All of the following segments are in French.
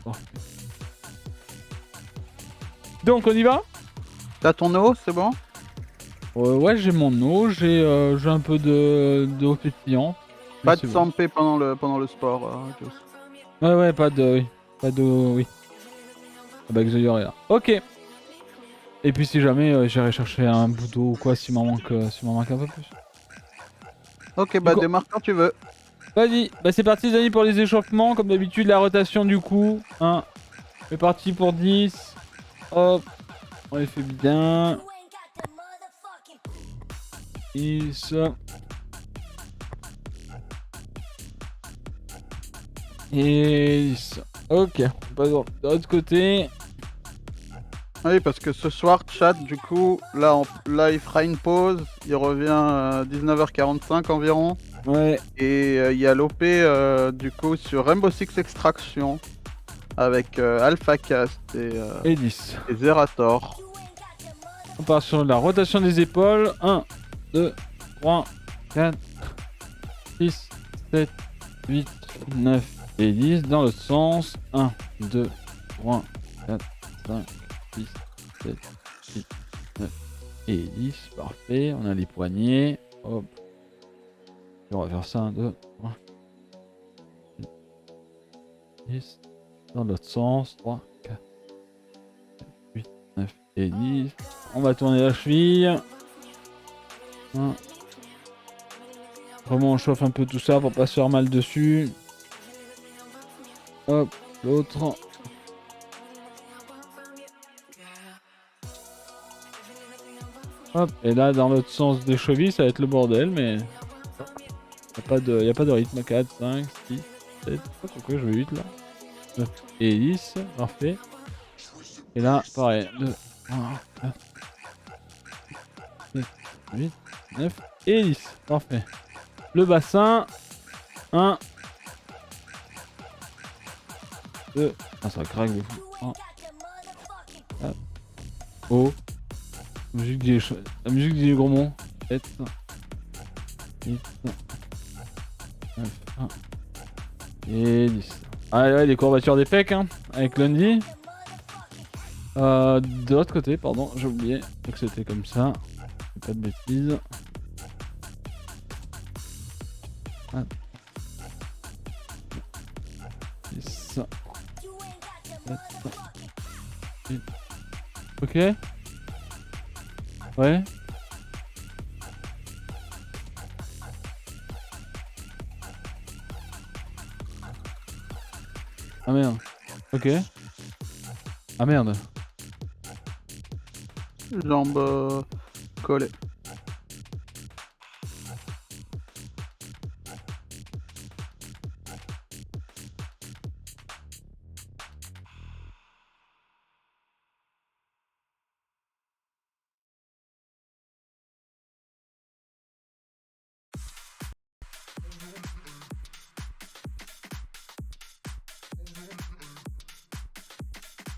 Parfait. Donc on y va? T'as ton eau, c'est bon? Ouais, j'ai mon eau, j'ai un peu d'eau pétillante. Pas Oui, de c'est bon. santé pendant le sport, Joss. Ouais, pas de... Oui. Pas d'eau, oui. Ah bah, exagéré là. Ok. Et puis si jamais j'irai chercher un bout d'eau ou quoi, s'il m'en manque un peu plus. Ok, Du bah coup, démarre quand tu veux. vas-y. Bah c'est parti les amis pour les échauffements. Comme d'habitude, la rotation du coup. Hein. C'est parti pour 10. Hop. On les fait bien. 10. Et 10. Ok. Pas de l'autre côté. Oui, parce que ce soir, chat, du coup, là il fera une pause. Il revient à 19h45 environ. Ouais. Et il y a l'OP du coup sur Rainbow Six Extraction avec AlphaCast Et 10. et Zerator. On part sur la rotation des épaules. 1, 2, 3, 4, 6, 7, 8, 9 et 10 dans l'autre sens. 1, 2, 3, 4, 5, 6, 7, 8, 9 et 10. Parfait. On a les poignets. Hop. Et on va faire ça. 1, 2, 3, 10. Dans l'autre sens. 3, 4, 8, 9 et 10. On va tourner la cheville. 1. Vraiment on chauffe un peu tout ça pour pas se faire mal dessus. Hop, l'autre. Hop, et là dans l'autre sens des chevilles ça va être le bordel mais... Y a pas de rythme. 4, 5, 6, 7, pourquoi je vais 8 là. 9 et 10, parfait. Et là, pareil, 2, 3, 4, 7, 8, 9 et 10, parfait. Le bassin, 1, 2, ah ça craque de fou. 1, 4, oh, la musique des gros mots, 7, 8, 9, 1 et 10. Ah ouais, les courbatures des pecs, hein, avec lundi. De l'autre côté, pardon, j'ai oublié que c'était comme ça. Pas de bêtises. Ah. 10, 7, 8. Ok. Ouais. Ah merde. Ok. Ah merde. Jambes collées.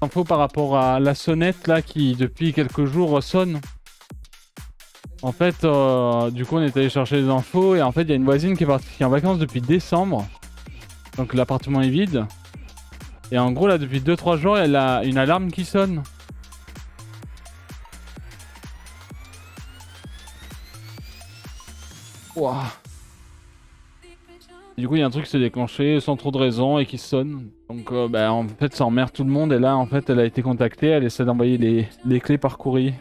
Info par rapport à la sonnette là qui depuis quelques jours sonne. En fait, du coup on est allé chercher les infos et en fait il y a une voisine qui est partie en vacances depuis décembre. Donc l'appartement est vide. Et en gros là depuis 2-3 jours elle a une alarme qui sonne. Ouah. Du coup il y a un truc qui s'est déclenché sans trop de raison et qui sonne. Donc bah, en fait ça emmerde tout le monde et là en fait elle a été contactée, elle essaie d'envoyer les clés par courrier.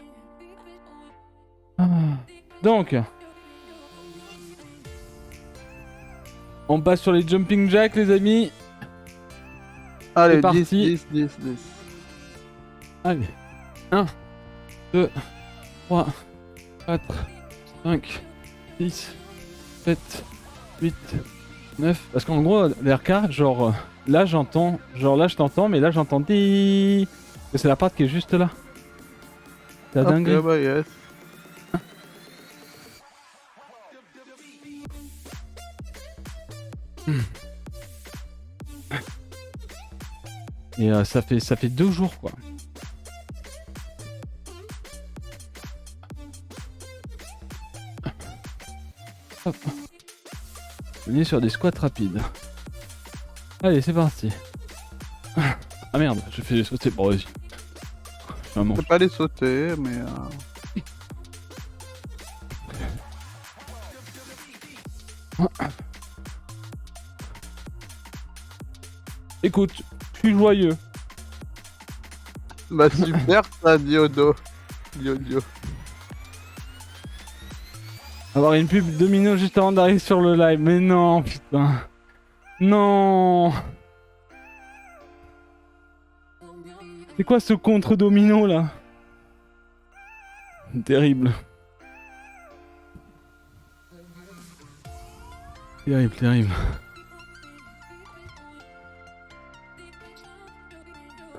Ah. Donc on passe sur les jumping jacks les amis. Allez, parti. 10, 10, 10, 10. Allez. 1, 2, 3, 4, 5, 6, 7, 8, 9. Parce qu'en gros, l'RK, genre là j'entends, genre là je t'entends, mais là j'entends des. C'est la part qui est juste là. C'est la dinguerie. Ok, bah yes. Et ça fait 2 jours quoi. Hop. On est sur des squats rapides. Allez, c'est parti. Ah merde, je fais les sauter. Bon, vas-y. Je peux pas les sauter, mais... Écoute, je suis joyeux. Bah super ça, Diodo. Diodio. Avoir une pub domino juste avant d'arriver sur le live. Mais non, putain. Non. C'est quoi ce contre domino là? Terrible. Terrible, terrible.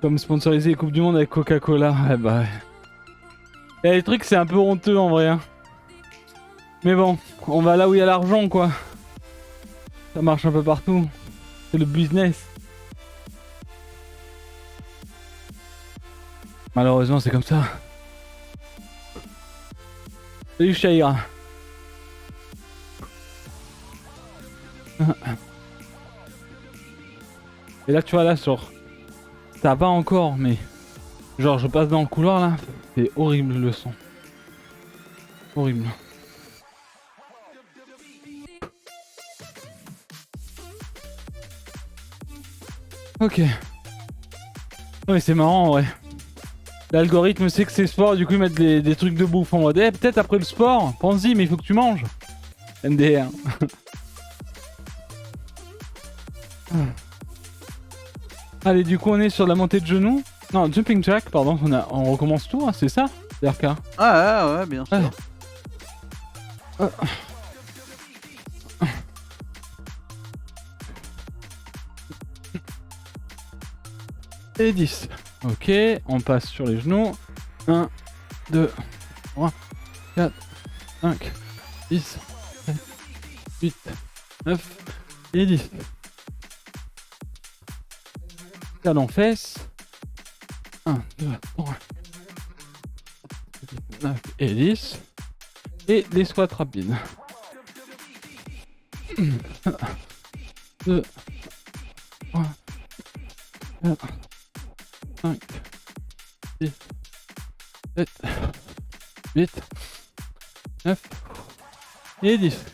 Comme sponsoriser les Coupes du Monde avec Coca-Cola. Ouais, bah ouais. Et les trucs, c'est un peu honteux en vrai. Hein. Mais bon, on va là où il y a l'argent, quoi. Ça marche un peu partout. C'est le business. Malheureusement, c'est comme ça. Salut Shaira. Et là, tu vois, là, sur... Ça va encore, mais... Genre, je passe dans le couloir, là. C'est horrible, le son. Horrible. Ok. Non mais c'est marrant, en vrai. L'algorithme sait que c'est sport, du coup ils mettent des trucs de bouffe en mode eh, peut-être après le sport, pense-y, mais il faut que tu manges. MDR. Allez, du coup on est sur la montée de genoux. Non, jumping jack, pardon, on recommence tout, hein, c'est ça, RK. Ah ouais, bien sûr. Et 10. Ok, on passe sur les genoux. 1, 2, 3, 4, 5, 6, 7, 8, 9 et 10. Talon fesses. 1, 2, 3, 9 et 10. Et les squats rapides. 1, 2, 3, 4, 5, 6, 7, 8, 9 et 10.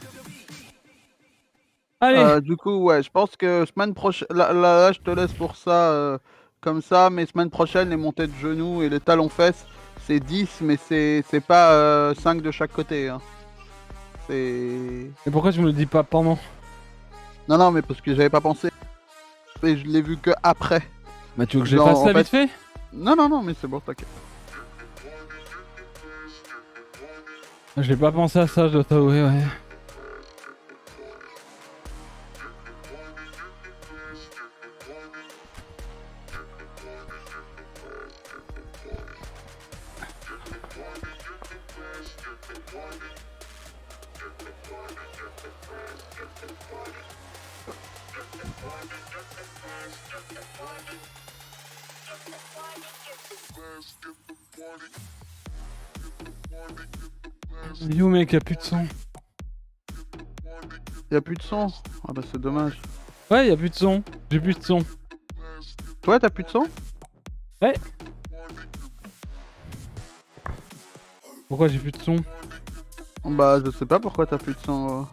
Allez. Du coup, ouais, je pense que semaine prochaine... Là, je te laisse pour ça, comme ça, mais semaine prochaine, les montées de genoux et les talons-fesses, c'est 10, mais c'est pas 5 de chaque côté. Hein. C'est... Et pourquoi tu me le dis pas pendant? Non, mais parce que j'avais pas pensé. Et je l'ai vu que après. Bah tu veux que je fasse ça vite fait? Non, mais c'est bon, t'inquiète. J'ai pas pensé à ça, je dois t'avouer, ouais. Yo mec, y'a plus de son. Y'a plus de son? Ah bah c'est dommage. Ouais, y'a plus de son. J'ai plus de son. Toi, t'as plus de son? Ouais. Pourquoi j'ai plus de son? Bah je sais pas pourquoi t'as plus de son.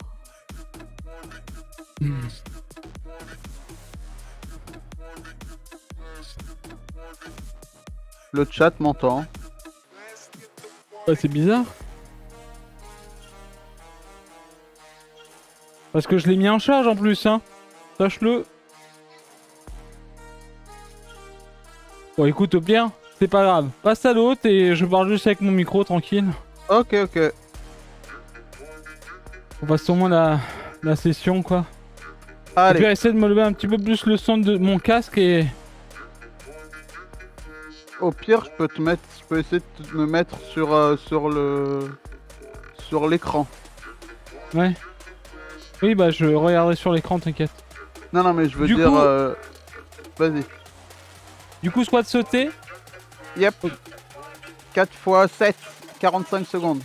Le chat m'entend. Ouais, c'est bizarre. Parce que je l'ai mis en charge en plus, hein. Sache-le. Bon, écoute, au pire, c'est pas grave. Passe à l'autre et je parle juste avec mon micro, tranquille. Ok. On passe au moins la session, quoi. Allez. Je vais essayer de me lever un petit peu plus le son de mon casque et... Au pire, je peux essayer de me mettre sur l'écran. Ouais. Oui, bah je regarderai sur l'écran, t'inquiète. Non, mais je veux Du dire... coup- Vas-y. Du coup, squat sauté. Yep. 4 x 7, 45 secondes.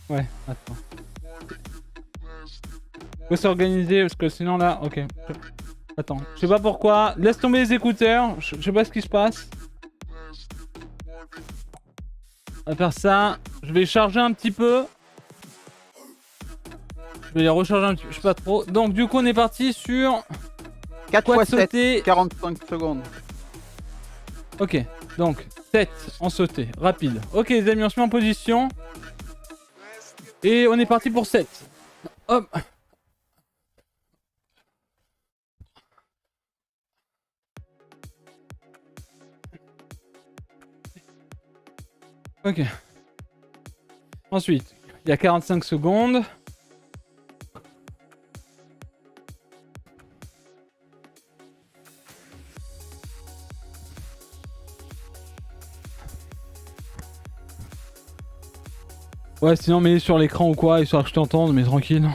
Ouais, attends. Faut s'organiser parce que sinon là, ok. Attends, je sais pas pourquoi. Laisse tomber les écouteurs. Je sais pas ce qui se passe. On va faire ça. Je vais charger un petit peu. Je vais les recharger un petit peu. Je sais pas trop. Donc, du coup, on est parti sur 4 quad x 7, sauté. 45 secondes. Ok, donc 7 en sauté. Rapide. Ok, les amis, on se met en position. Et on est parti pour 7. Hop. Ok. Ensuite, il y a 45 secondes. Ouais, sinon mets sur l'écran ou quoi, histoire que je t'entende, mais tranquille.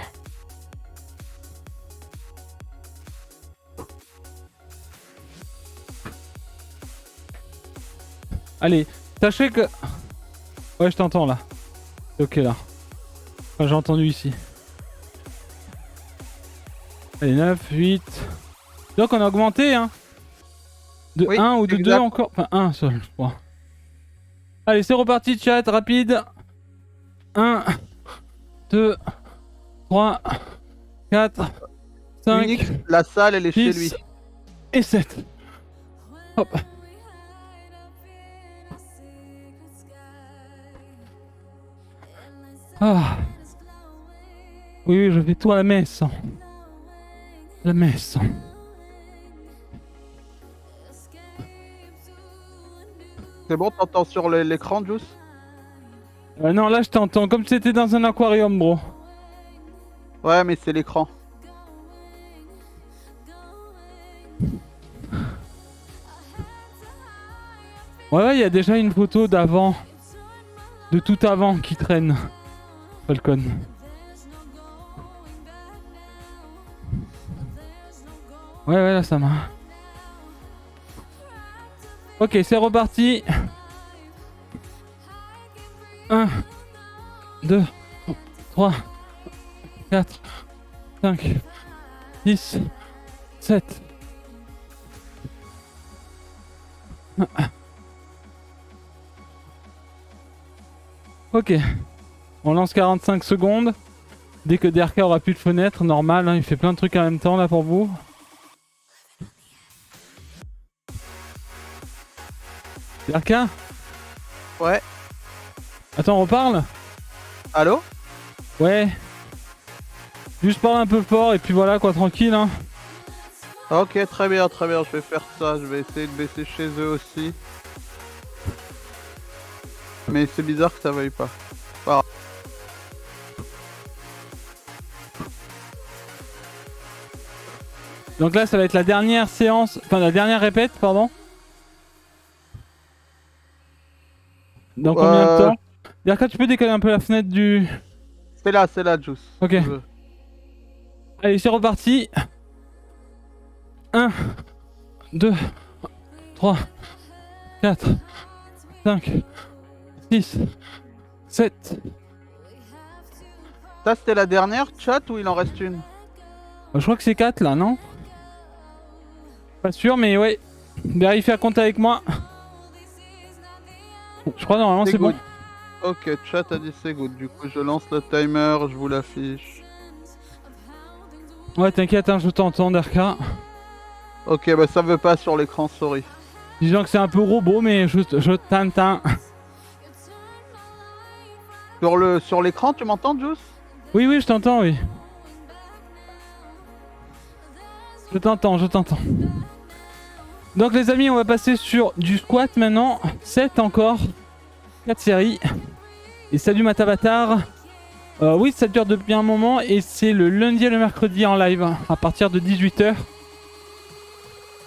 Allez, sachez que... Ouais, je t'entends là. C'est ok là. Enfin, j'ai entendu ici. Allez, 9, 8... Donc on a augmenté, hein. De Oui, 1 ou de 2 exact. encore. Enfin, 1 seul, je crois. Allez, c'est reparti, chat, rapide. 1, 2, 3, 4, 5, Unix, la salle, elle est chez 6 lui. et 7. Hop. Ah. Oui, oui, je fais tout à la messe. La messe. C'est bon, t'entends sur l'écran, Juice? Non, là je t'entends comme si c'était dans un aquarium, bro. Ouais, mais c'est l'écran. Ouais, il y a déjà une photo d'avant. De tout avant qui traîne. Falcon. Ouais, là ça m'a. Ok, c'est reparti. 1, 2, 3, 4, 5, 6, 7. Ok. On lance 45 secondes. Dès que DRK aura plus de fenêtre, normal, hein, il fait plein de trucs en même temps là pour vous. DRK ? Ouais. Attends, on reparle ? Allô? Ouais. Juste parle un peu fort et puis voilà quoi, tranquille hein. Ok, très bien, je vais faire ça. Je vais essayer de baisser chez eux aussi. Mais c'est bizarre que ça veuille pas. Pas grave. Donc là ça va être la dernière séance, enfin la dernière répète, pardon. Dans combien de temps? DRK, tu peux décaler un peu la fenêtre du... C'est là, Juice. Ok. Allez, c'est reparti. 1, 2, 3, 4, 5, 6, 7. Ça, c'était la dernière, chat, ou il en reste une? Je crois que c'est 4 là, non? Pas sûr, mais ouais. Vérifie à compte avec moi. Je crois normalement c'est bon. Ok, chat a dit c'est good. Du coup, je lance le timer, je vous l'affiche. Ouais, t'inquiète, hein, je t'entends, DRK. Ok, bah ça veut pas sur l'écran, sorry. Disons que c'est un peu robot, mais je t'entends. Sur l'écran, tu m'entends, Juice? Oui, oui, je t'entends, oui. Je t'entends. Donc les amis, on va passer sur du squat maintenant. 7 encore. 4 séries. Et salut Matavatar. Oui, ça dure depuis un moment et c'est le lundi et le mercredi en live à partir de 18 h.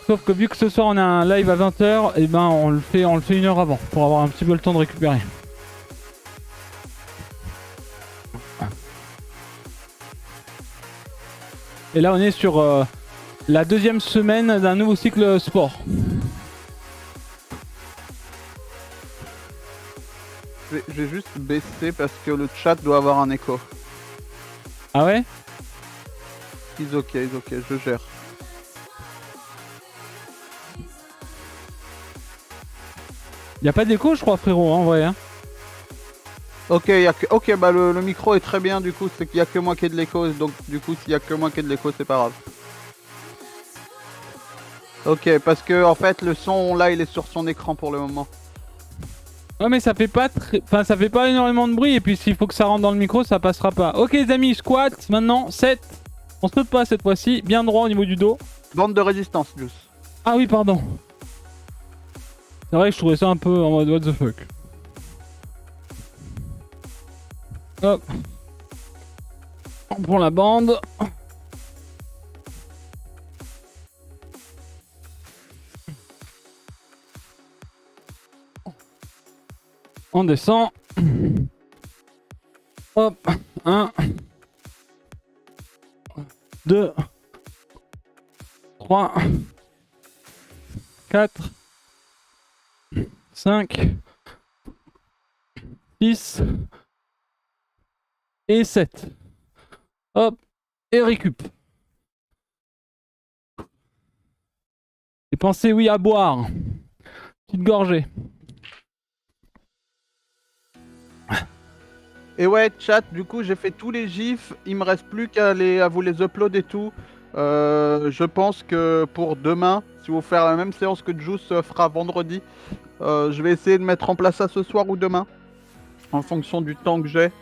Sauf que vu que ce soir on a un live à 20 h, et ben on le fait 1 heure avant pour avoir un petit peu le temps de récupérer. Et là on est sur la deuxième semaine d'un nouveau cycle sport. Je vais juste baisser parce que le chat doit avoir un écho. Ah ouais? Is ok, je gère. Y a pas d'écho, je crois, frérot, en vrai. Hein. Ok, ok, bah le micro est très bien, du coup, c'est qu'il y a que moi qui ai de l'écho, donc du coup, s'il y a que moi qui ai de l'écho, c'est pas grave. Ok, parce que en fait, le son, là, il est sur son écran pour le moment. Ouais, mais ça fait pas enfin, ça fait pas énormément de bruit, et puis s'il faut que ça rentre dans le micro, ça passera pas. Ok, les amis, squat, maintenant, 7. On saute pas cette fois-ci, bien droit au niveau du dos. Bande de résistance, Juice. Ah oui, pardon. C'est vrai que je trouvais ça un peu en mode what the fuck. Hop. On prend la bande. On descend. Hop. 1. 2. 3. 4. 5. 6. Et 7. Hop. Et récup. Et pensez, oui, à boire. Petite gorgée. Et ouais, chat, du coup, j'ai fait tous les gifs. Il me reste plus qu'à vous les upload et tout. Je pense que pour demain, si vous faites la même séance que Juice fera vendredi, je vais essayer de mettre en place ça ce soir ou demain, en fonction du temps que j'ai.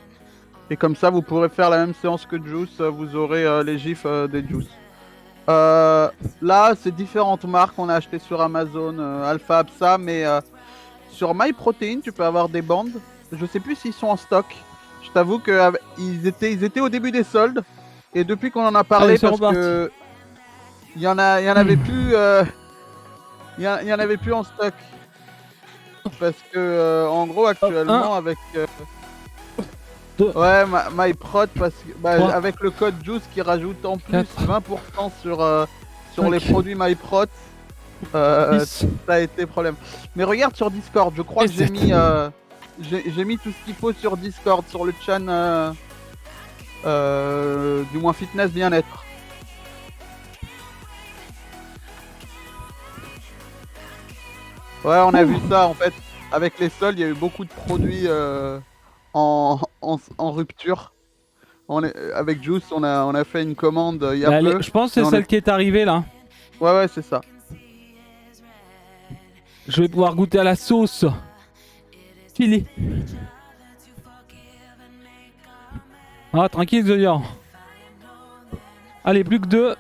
Et comme ça, vous pourrez faire la même séance que Juice. Vous aurez les gifs des Juice. Là, c'est différentes marques. On a acheté sur Amazon, Alpha, Absa, mais sur MyProtein, tu peux avoir des bandes. Je sais plus s'ils sont en stock. Je t'avoue que ils étaient au début des soldes. Et depuis qu'on en a parlé, Allez, c'est parce reparti. que il y en avait plus, il y en avait plus en stock. Parce que en gros actuellement avec ouais MyProt parce que bah, avec le code Juice qui rajoute en plus 20% sur les produits MyProt. Ça a été problème. Mais regarde sur Discord, je crois que j'ai mis tout ce qu'il faut sur Discord, sur le chan du moins fitness bien-être. Ouais, on a vu ça en fait. Avec les soldes, il y a eu beaucoup de produits en rupture. Avec Juice, on a fait une commande il y a peu. Je pense que c'est celle qui est arrivée là. Ouais, c'est ça. Je vais pouvoir goûter à la sauce. Chili. Ah, tranquille, Zodiac. Allez, plus que 2.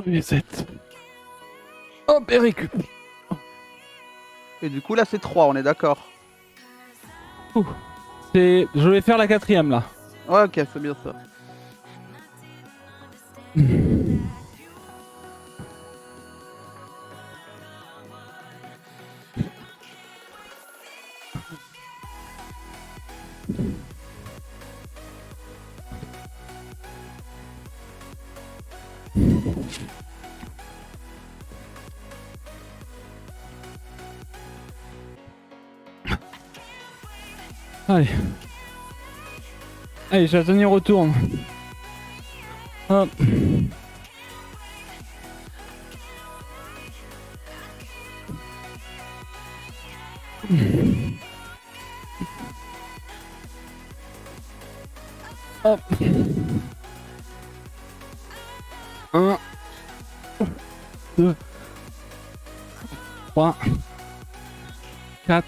Et 7. Hop, et récup. Et du coup, là, c'est 3, on est d'accord. Je vais faire la 4ème là. Ouais, ok, c'est bien ça. Allez. Allez, Châtaignier retourne. Hop. Hop. 1, 2, 3, 4,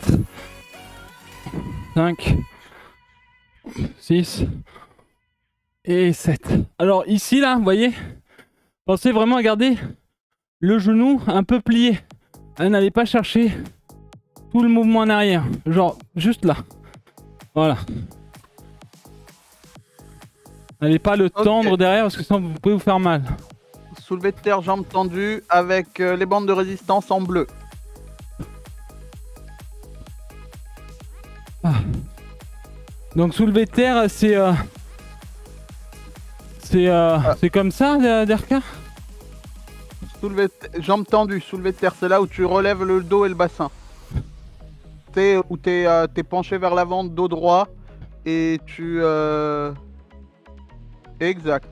5, 6 et 7. Alors ici là, vous voyez, pensez vraiment à garder le genou un peu plié. N'allez pas chercher tout le mouvement en arrière, genre juste là. Voilà. N'allez pas le tendre derrière parce que sinon vous pouvez vous faire mal. Soulevé de terre, jambes tendues, avec les bandes de résistance en bleu. Donc soulevé de terre, c'est comme ça, Derka? Jambes tendues, soulevé de terre, c'est là où tu relèves le dos et le bassin. Où t'es penché vers l'avant, dos droit, et tu... Exact.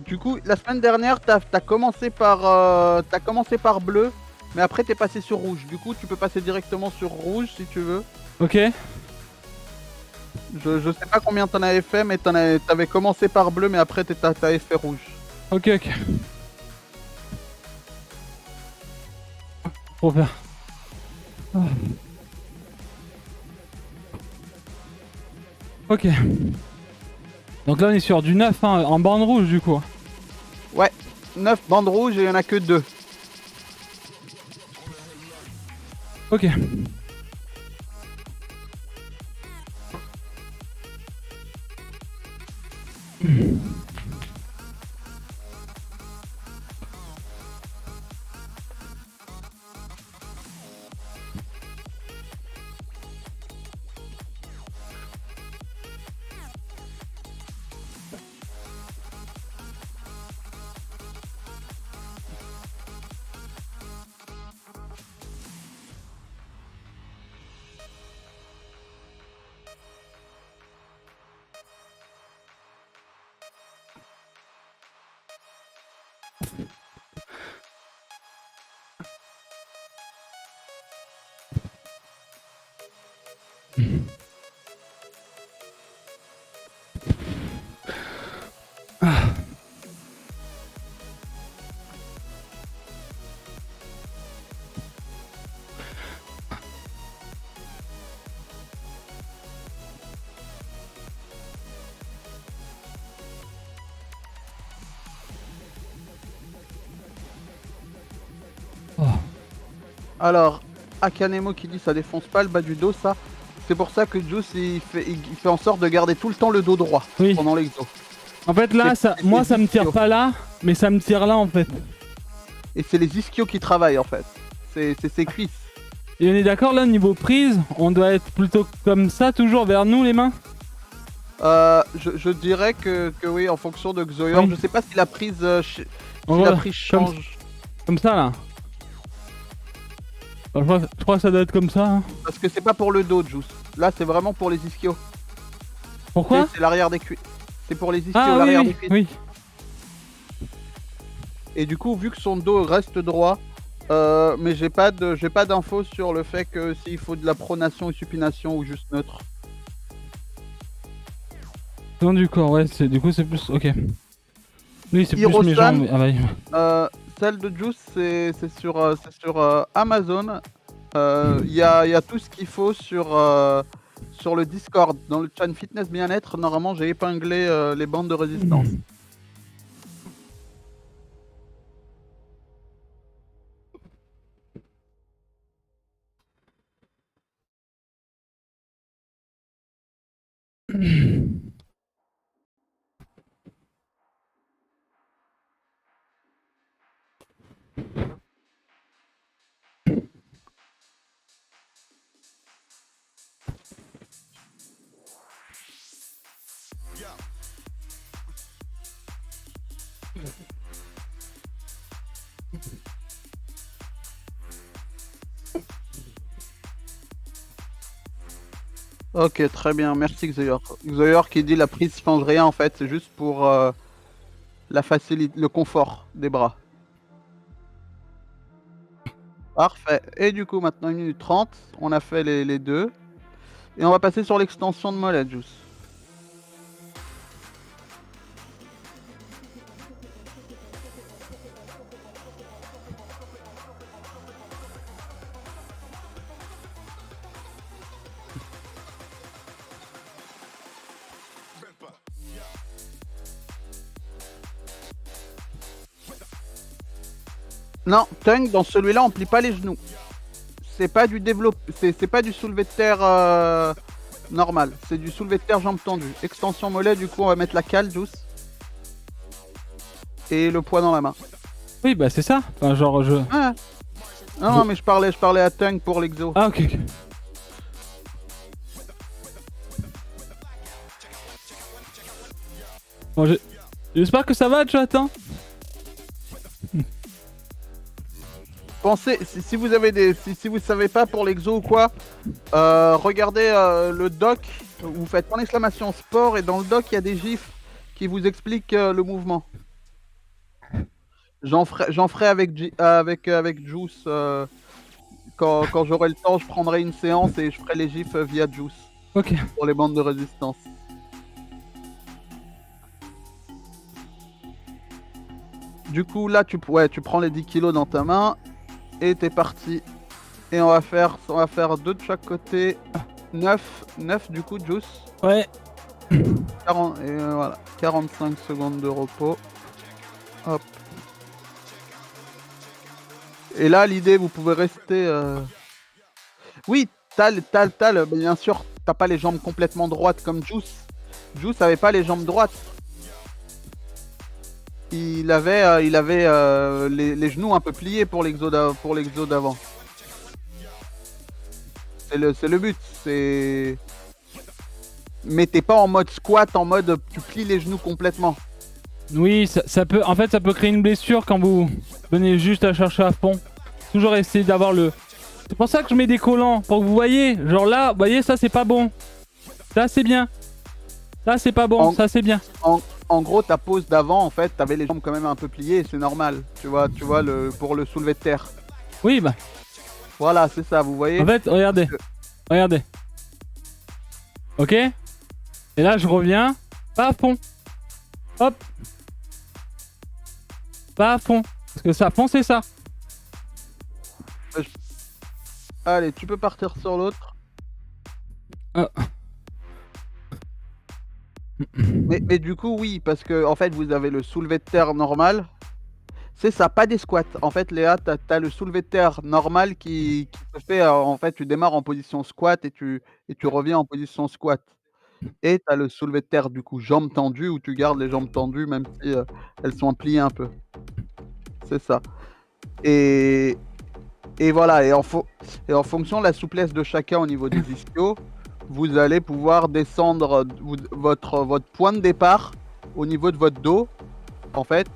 Du coup, la semaine dernière, t'as commencé par bleu, mais après t'es passé sur rouge. Du coup, tu peux passer directement sur rouge si tu veux. Ok. Je sais pas combien t'en avais fait, mais t'avais commencé par bleu, mais après t'avais fait rouge. Ok. Pour faire. Ok. Donc là on est sur du 9 hein, en bande rouge du coup. Ouais, 9 bandes rouges et il y en a que 2. Ok. Alors, Akanemo qui dit ça défonce pas le bas du dos, ça. C'est pour ça que Juice il fait en sorte de garder tout le temps le dos droit pendant l'exo. En fait là, moi ça me tire pas là, mais ça me tire là en fait. Et c'est les ischios qui travaillent en fait. C'est ses cuisses. Et on est d'accord là, niveau prise, on doit être plutôt comme ça, toujours vers nous les mains? Je dirais que oui, en fonction de Xoyor. Oui. Je sais pas si la prise, la prise change. Comme ça là. Je crois que ça doit être comme ça. Hein. Parce que c'est pas pour le dos, Juice. Là, c'est vraiment pour les ischios. Pourquoi? C'est l'arrière des cuisses. C'est pour les ischios, ah, l'arrière oui, des cuisses. Oui. Et du coup, vu que son dos reste droit, mais j'ai pas d'infos sur le fait que s'il faut de la pronation ou supination ou juste neutre. Dans du corps, ouais, du coup c'est plus. Ok. Oui, c'est plus mes Hirosan, jambes. Ah bah, celle de Juice, c'est sur Amazon. Il y a tout ce qu'il faut sur le Discord. Dans le chat fitness bien-être, normalement j'ai épinglé les bandes de résistance. Ok, très bien, merci Xoyor. Xoyor qui dit la prise change rien en fait, c'est juste pour la facilité, le confort des bras. Parfait. Et du coup, maintenant 1 minute 30, on a fait les deux. Et on va passer sur l'extension de mollet, Juice. Non, Tung, dans celui-là, on plie pas les genoux. C'est pas du c'est pas du soulevé de terre normal. C'est du soulevé de terre jambes tendues. Extension mollet, du coup, on va mettre la cale, Juice. et le poids dans la main. Oui, bah c'est ça. Enfin, genre, je. Ah, non, mais je parlais à Tung pour l'exo. Ah, ok, ok. Bon, j'espère que ça va, Jonathan. Pensez, si vous avez si vous savez pas pour l'exo ou quoi, regardez le doc, vous faites en exclamation sport et dans le doc il y a des gifs qui vous expliquent le mouvement. J'en ferai avec Juice quand j'aurai le temps, je prendrai une séance et je ferai les gifs via Juice Ok. pour les bandes de résistance. Du coup là tu prends les 10 kilos dans ta main et t'es parti. Et on va faire 2 de chaque côté. 9 du coup, Juice. Ouais. 40, et voilà, 45 secondes de repos. Hop. Et là, l'idée, vous pouvez rester... Oui, bien sûr, t'as pas les jambes complètement droites comme Juice. Juice avait pas les jambes droites. Il avait les genoux un peu pliés pour l'exo d'avant. C'est le but, c'est... Mais t'es pas en mode squat, en mode tu plies les genoux complètement. Oui, ça peut. En fait, ça peut créer une blessure quand vous venez juste à chercher à fond. Toujours essayer d'avoir le. C'est pour ça que je mets des collants pour que vous voyez. Genre là, vous voyez, ça c'est pas bon. Ça c'est bien. Ça c'est pas bon. Ça c'est bien. En gros, ta pose d'avant, en fait, t'avais les jambes quand même un peu pliées, c'est normal. Tu vois pour le soulevé de terre. Oui, bah. Voilà, c'est ça, vous voyez. En fait, regardez. Regardez. Ok. Et là, je reviens. Pas à fond. Hop. Pas à fond. Parce que ça, fond, c'est ça. Allez, tu peux partir sur l'autre. Ah. Mais du coup, oui, parce que en fait, vous avez le soulevé de terre normal. C'est ça, pas des squats. En fait, Léa, t'as le soulevé de terre normal qui se fait. En fait, tu démarres en position squat et tu reviens en position squat. Et t'as le soulevé de terre, du coup, jambes tendues, où tu gardes les jambes tendues, même si elles sont pliées un peu. C'est ça. Et, et voilà. Et en fonction de la souplesse de chacun au niveau des ischios, vous allez pouvoir descendre votre point de départ au niveau de votre dos. En fait,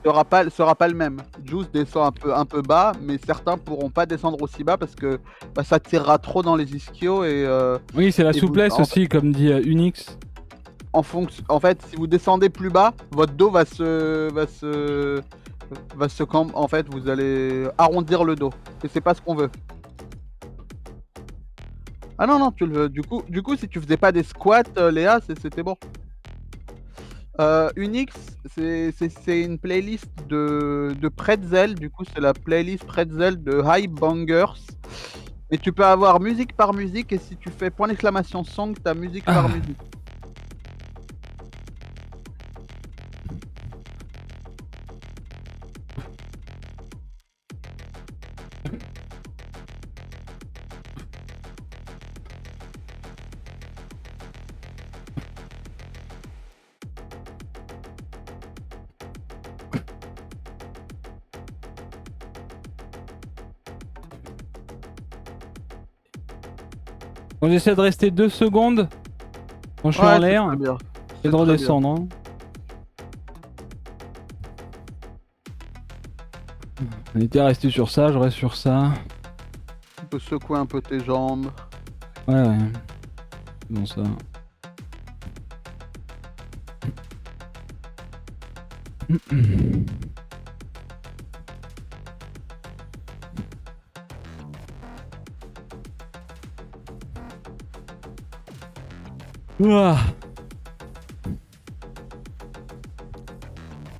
sera pas le même. Juice descend un peu bas, mais certains pourront pas descendre aussi bas parce que ça tirera trop dans les ischios et oui, c'est la souplesse en aussi, comme dit Unix. en fait, si vous descendez plus bas, votre dos en fait, vous allez arrondir le dos et c'est pas ce qu'on veut. Ah non, tu le veux. Du coup, si tu faisais pas des squats, Léa, c'était bon. Unix, c'est une playlist de Pretzel. Du coup, c'est la playlist Pretzel de High Bangers. Et tu peux avoir musique par musique. Et si tu fais point d'exclamation song, t'as musique par musique. On essaie de rester 2 secondes quand je suis en l'air et de redescendre. Hein. On était resté sur ça, je reste sur ça. Tu peux secouer un peu tes jambes. Ouais. Bon, ça. Ouah.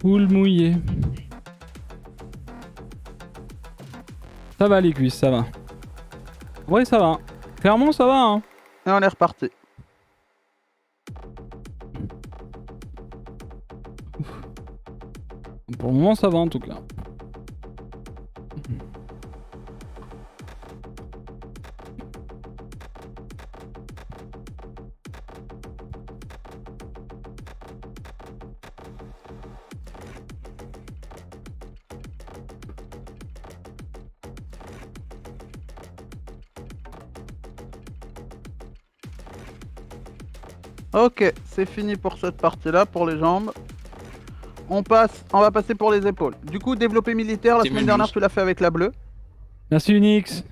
Poule mouillé. Ça va les cuisses, ça va. Ouais, ça va. Clairement, ça va. Hein. Et on est reparti. Pour le moment, ça va en tout cas. Ok, c'est fini pour cette partie-là, pour les jambes. On va passer pour les épaules. Du coup, développé militaire, la C'est semaine même dernière, juste. tu l'as fait avec la bleue. Merci Unix.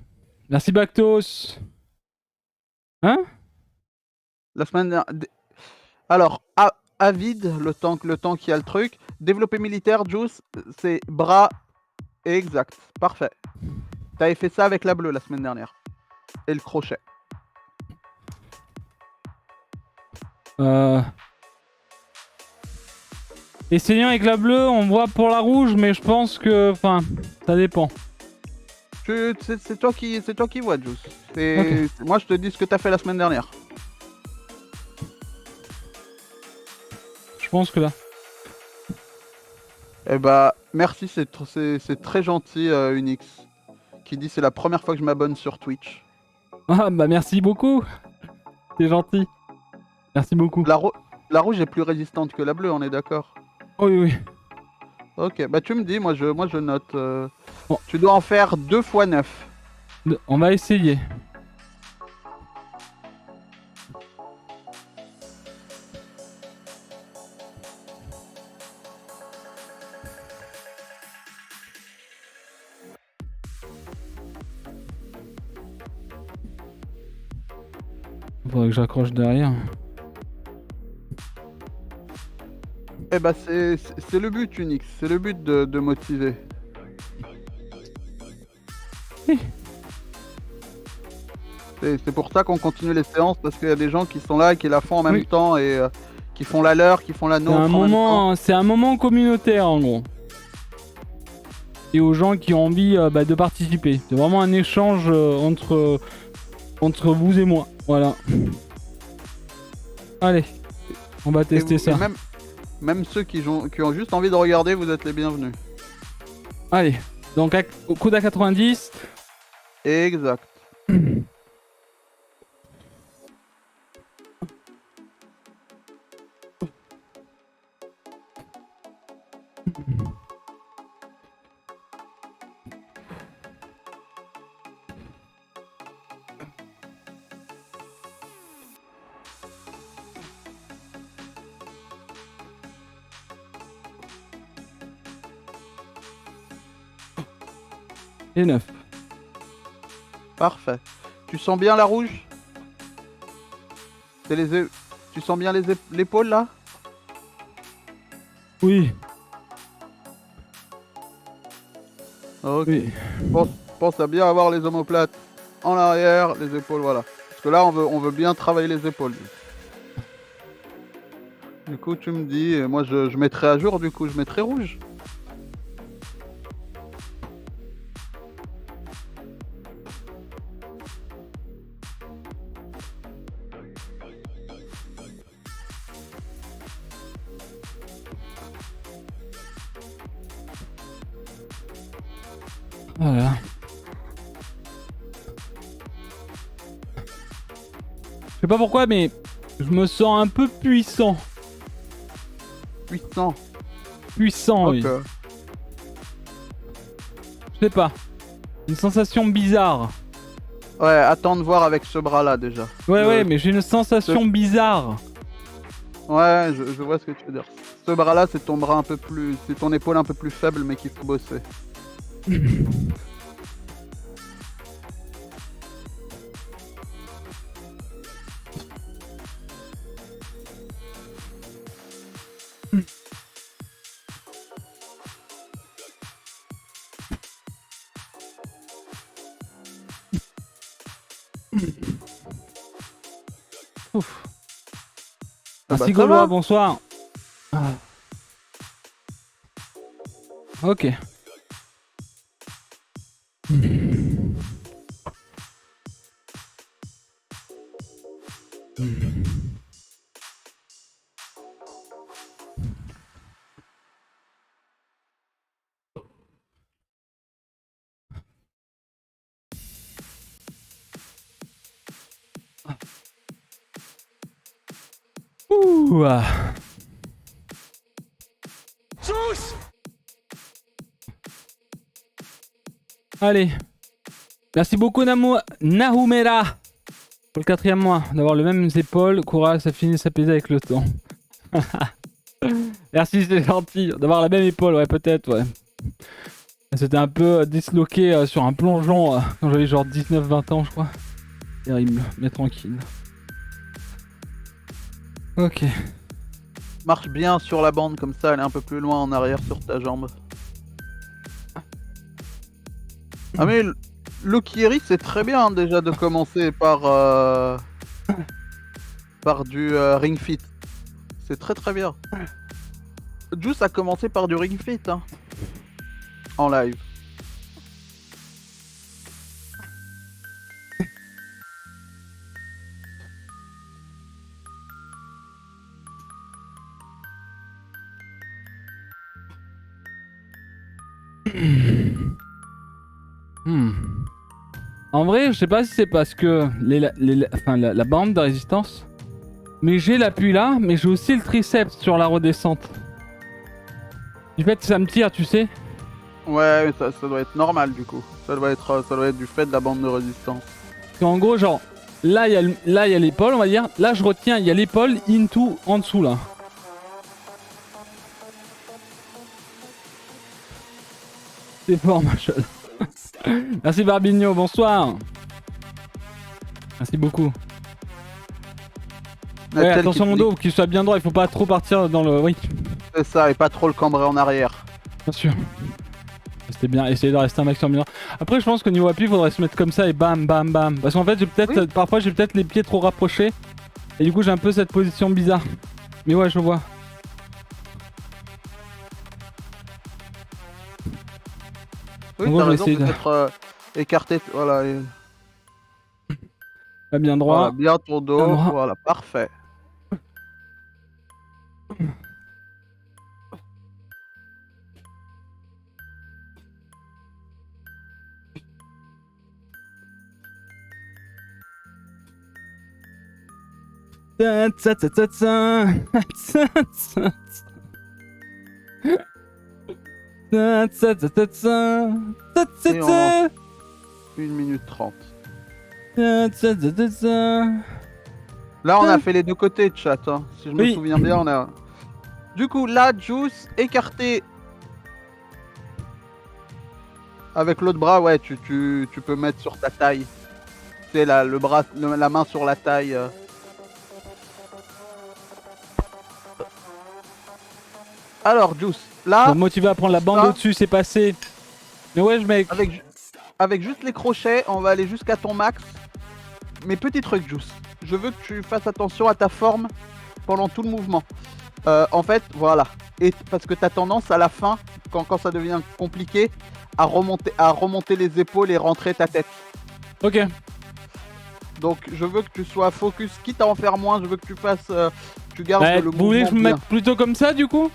Merci Bactos. Hein? La semaine dernière... Alors, à vide, le temps qu'il y a le truc. Développé militaire, Juice, c'est bras exact. Parfait. T'avais fait ça avec la bleue la semaine dernière. Et le crochet. Essayons avec la bleue, on voit pour la rouge, mais je pense que... Enfin, ça dépend. C'est toi qui vois, Juice. Ok. Moi, je te dis ce que t'as fait la semaine dernière. Je pense que là... Eh bah, merci, c'est très gentil, Unix. Qui dit c'est la première fois que je m'abonne sur Twitch. Ah bah merci beaucoup. C'est gentil. Merci beaucoup. La rouge est plus résistante que la bleue, on est d'accord? Oui, oui. Ok, bah tu me dis, moi je note. Bon. Tu dois en faire 2 fois 9. On va essayer. Faudrait que j'accroche derrière. Eh bah c'est le but, Unix, c'est le but de motiver. Oui. C'est pour ça qu'on continue les séances, parce qu'il y a des gens qui sont là et qui la font en même Oui. temps et qui font la leur, qui font la nôtre en même temps. C'est un moment communautaire en gros. Et aux gens qui ont envie de participer. C'est vraiment un échange entre vous et moi. Voilà. Allez, on va tester ça. Et même ceux qui ont juste envie de regarder, vous êtes les bienvenus. Allez, donc au coude à 90. Exact. Et 9. Parfait. Tu sens bien la rouge? Tu sens bien l'épaule là? Oui. Ok. Oui. Pense à bien avoir les omoplates en arrière, les épaules, voilà. Parce que là, on veut bien travailler les épaules. Du coup, tu me dis, moi je mettrai à jour, du coup, je mettrai rouge. Voilà. Je sais pas pourquoi, mais je me sens un peu puissant. Puissant. Puissant, oui. Ok. Je sais pas. Une sensation bizarre. Ouais, attends de voir avec ce bras-là déjà. Ouais, mais j'ai une sensation bizarre. Ouais, je vois ce que tu veux dire. Ce bras-là, c'est ton bras un peu plus... C'est ton épaule un peu plus faible, mais qu'il faut bosser. Ouf. Ah Merci bah, ça Gaulois, va. bonsoir. Ok. Ouh. Allez. Merci beaucoup Nahumera. Pour le 4e mois, d'avoir les mêmes épaules, courage, ça finit s'apaiser avec le temps. Merci, c'est gentil. D'avoir la même épaule, ouais, peut-être, ouais. C'était un peu disloqué sur un plongeon quand j'avais genre 19-20 ans, je crois. Terrible, mais tranquille. Ok. Marche bien sur la bande, comme ça elle est un peu plus loin en arrière sur ta jambe. Ah mais le Kiri c'est très bien déjà de commencer par du Ring Fit. C'est très bien. Juice a commencé par du Ring Fit hein, en live. En vrai, je sais pas si c'est parce que la bande de résistance, mais j'ai l'appui là, mais j'ai aussi le triceps sur la redescente. Du fait que ça me tire, tu sais. Ouais, mais ça doit être normal du coup. Ça doit être du fait de la bande de résistance. En gros, genre, là, il y a l'épaule, on va dire. Là, je retiens, il y a l'épaule, into, en dessous, là. C'est fort, Marshall. Merci, Barbigno, bonsoir. Merci beaucoup. Ouais, attention mon dos, qu'il soit bien droit, il faut pas trop partir dans le... Oui. C'est ça, et pas trop le cambrer en arrière. Bien sûr. C'était bien, essayer de rester un maximum bien. Après, je pense qu'au niveau appui, il faudrait se mettre comme ça et bam, bam, bam. Parce qu'en fait, j'ai peut-être, parfois, j'ai peut-être les pieds trop rapprochés. Et du coup, j'ai un peu cette position bizarre. Mais ouais, je vois. Oui, t'as raison, peut-être écarté, voilà. Pas bien droit. Voilà, bien ton dos, voilà, parfait. Et 1 minute 30. Là, on a fait les deux côtés de chat, hein. Si je me souviens bien, on a... Du coup, là, Juice, écarté avec l'autre bras, ouais, tu peux mettre sur ta taille. C'est le bras, la main sur la taille. Alors, Juice, là... Pour me motiver à prendre la bande au-dessus, c'est passé. Mais ouais, mec. Avec juste les crochets, on va aller jusqu'à ton max. Mais petit truc, Juice. Je veux que tu fasses attention à ta forme pendant tout le mouvement. En fait, voilà. Et parce que tu as tendance à la fin, quand ça devient compliqué, à remonter les épaules et rentrer ta tête. Ok. Donc je veux que tu sois focus, quitte à en faire moins, je veux que tu fasses... tu gardes le mouvement. Vous voulez que je me mette plutôt comme ça du coup?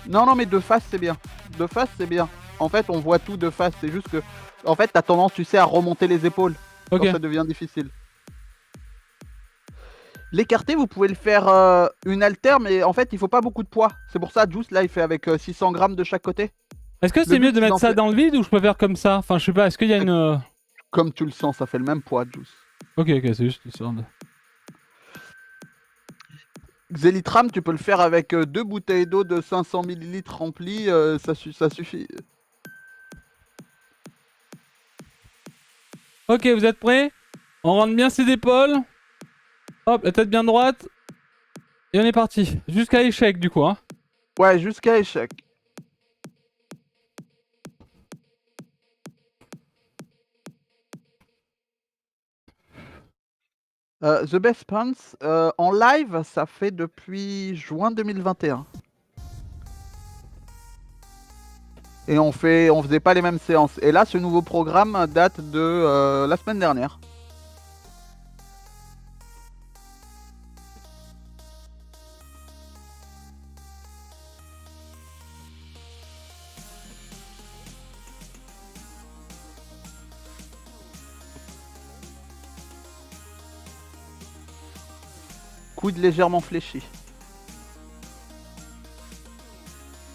Non, mais de face c'est bien. De face c'est bien. En fait, on voit tout de face, c'est juste que... En fait, t'as tendance, tu sais, à remonter les épaules. Quand ça devient difficile. L'écarté, vous pouvez le faire une haltère, mais en fait, il faut pas beaucoup de poids. C'est pour ça, Juice, là, il fait avec 600 grammes de chaque côté. Est-ce que c'est mieux de mettre ça dans le vide ou je peux faire comme ça? Enfin, je sais pas, est-ce qu'il y a une... Comme tu le sens, ça fait le même poids, Juice. Ok, c'est juste ça. Xelitram, tu peux le faire avec 2 bouteilles d'eau de 500 ml remplies, ça suffit. Ok, vous êtes prêts? On rentre bien ses épaules. Hop, la tête bien droite. Et on est parti. Jusqu'à échec du coup. Hein. Ouais, jusqu'à échec. The Best Pants, en live, ça fait depuis juin 2021. Et on faisait pas les mêmes séances. Et là, ce nouveau programme date de la semaine dernière. Coude légèrement fléchi.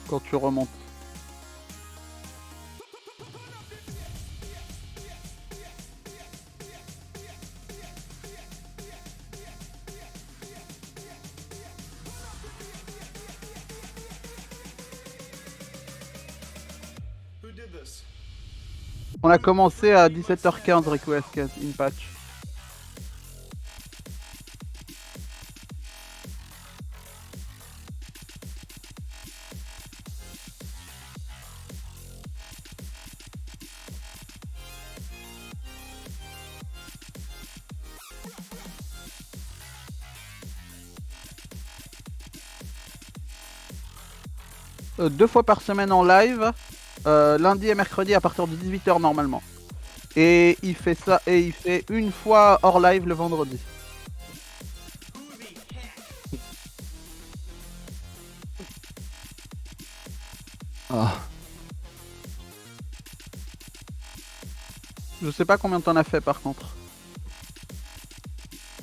Quand tu remontes. On a commencé à 17h15 request in patch. Deux fois par semaine en live, lundi et mercredi à partir de 18h normalement. Et il fait ça, et il fait une fois hors live le vendredi. Ah. Je sais pas combien t'en as fait par contre.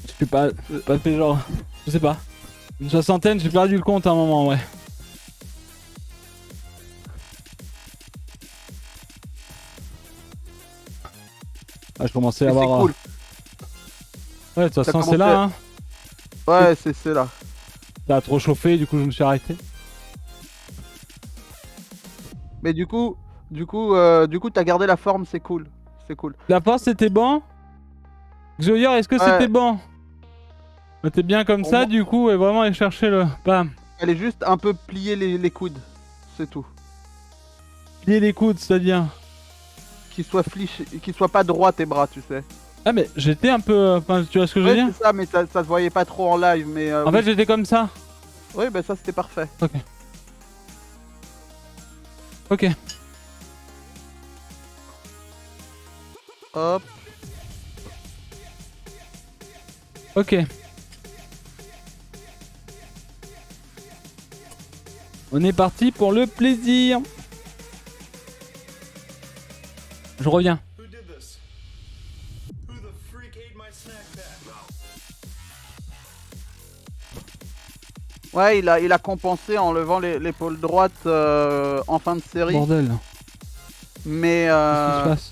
Je suis pas fait genre. Je sais pas. Une soixantaine, j'ai perdu le compte à un moment, ouais. Ah, je commençais à Et c'est avoir. cool. Ouais, de toute façon, commencé c'est là, hein. Ouais, c'est là. Ça a trop chauffé, du coup, je me suis arrêté. Mais du coup, t'as gardé la forme, c'est cool. C'est cool. La force, c'était bon. Xoyor, est-ce que Ouais. c'était bon? T'es bien comme Pour ça, moi- du coup, et vraiment aller chercher le. Bam. Elle est juste un peu pliée les coudes. C'est tout. Plier les coudes, c'est-à-dire. Qu'ils soient pas droits tes bras, tu sais. Ah, mais j'étais un peu. Enfin, tu vois ce que je veux Ouais, dire? c'est ça, mais ça se voyait pas trop en live. Mais En oui. fait, j'étais comme ça. Oui, bah ça c'était parfait. Ok. Ok. Hop. Ok. On est parti pour le plaisir. Je reviens. Ouais, il a compensé en levant l'épaule droite en fin de série. Bordel. Mais Qu'est-ce qui se passe?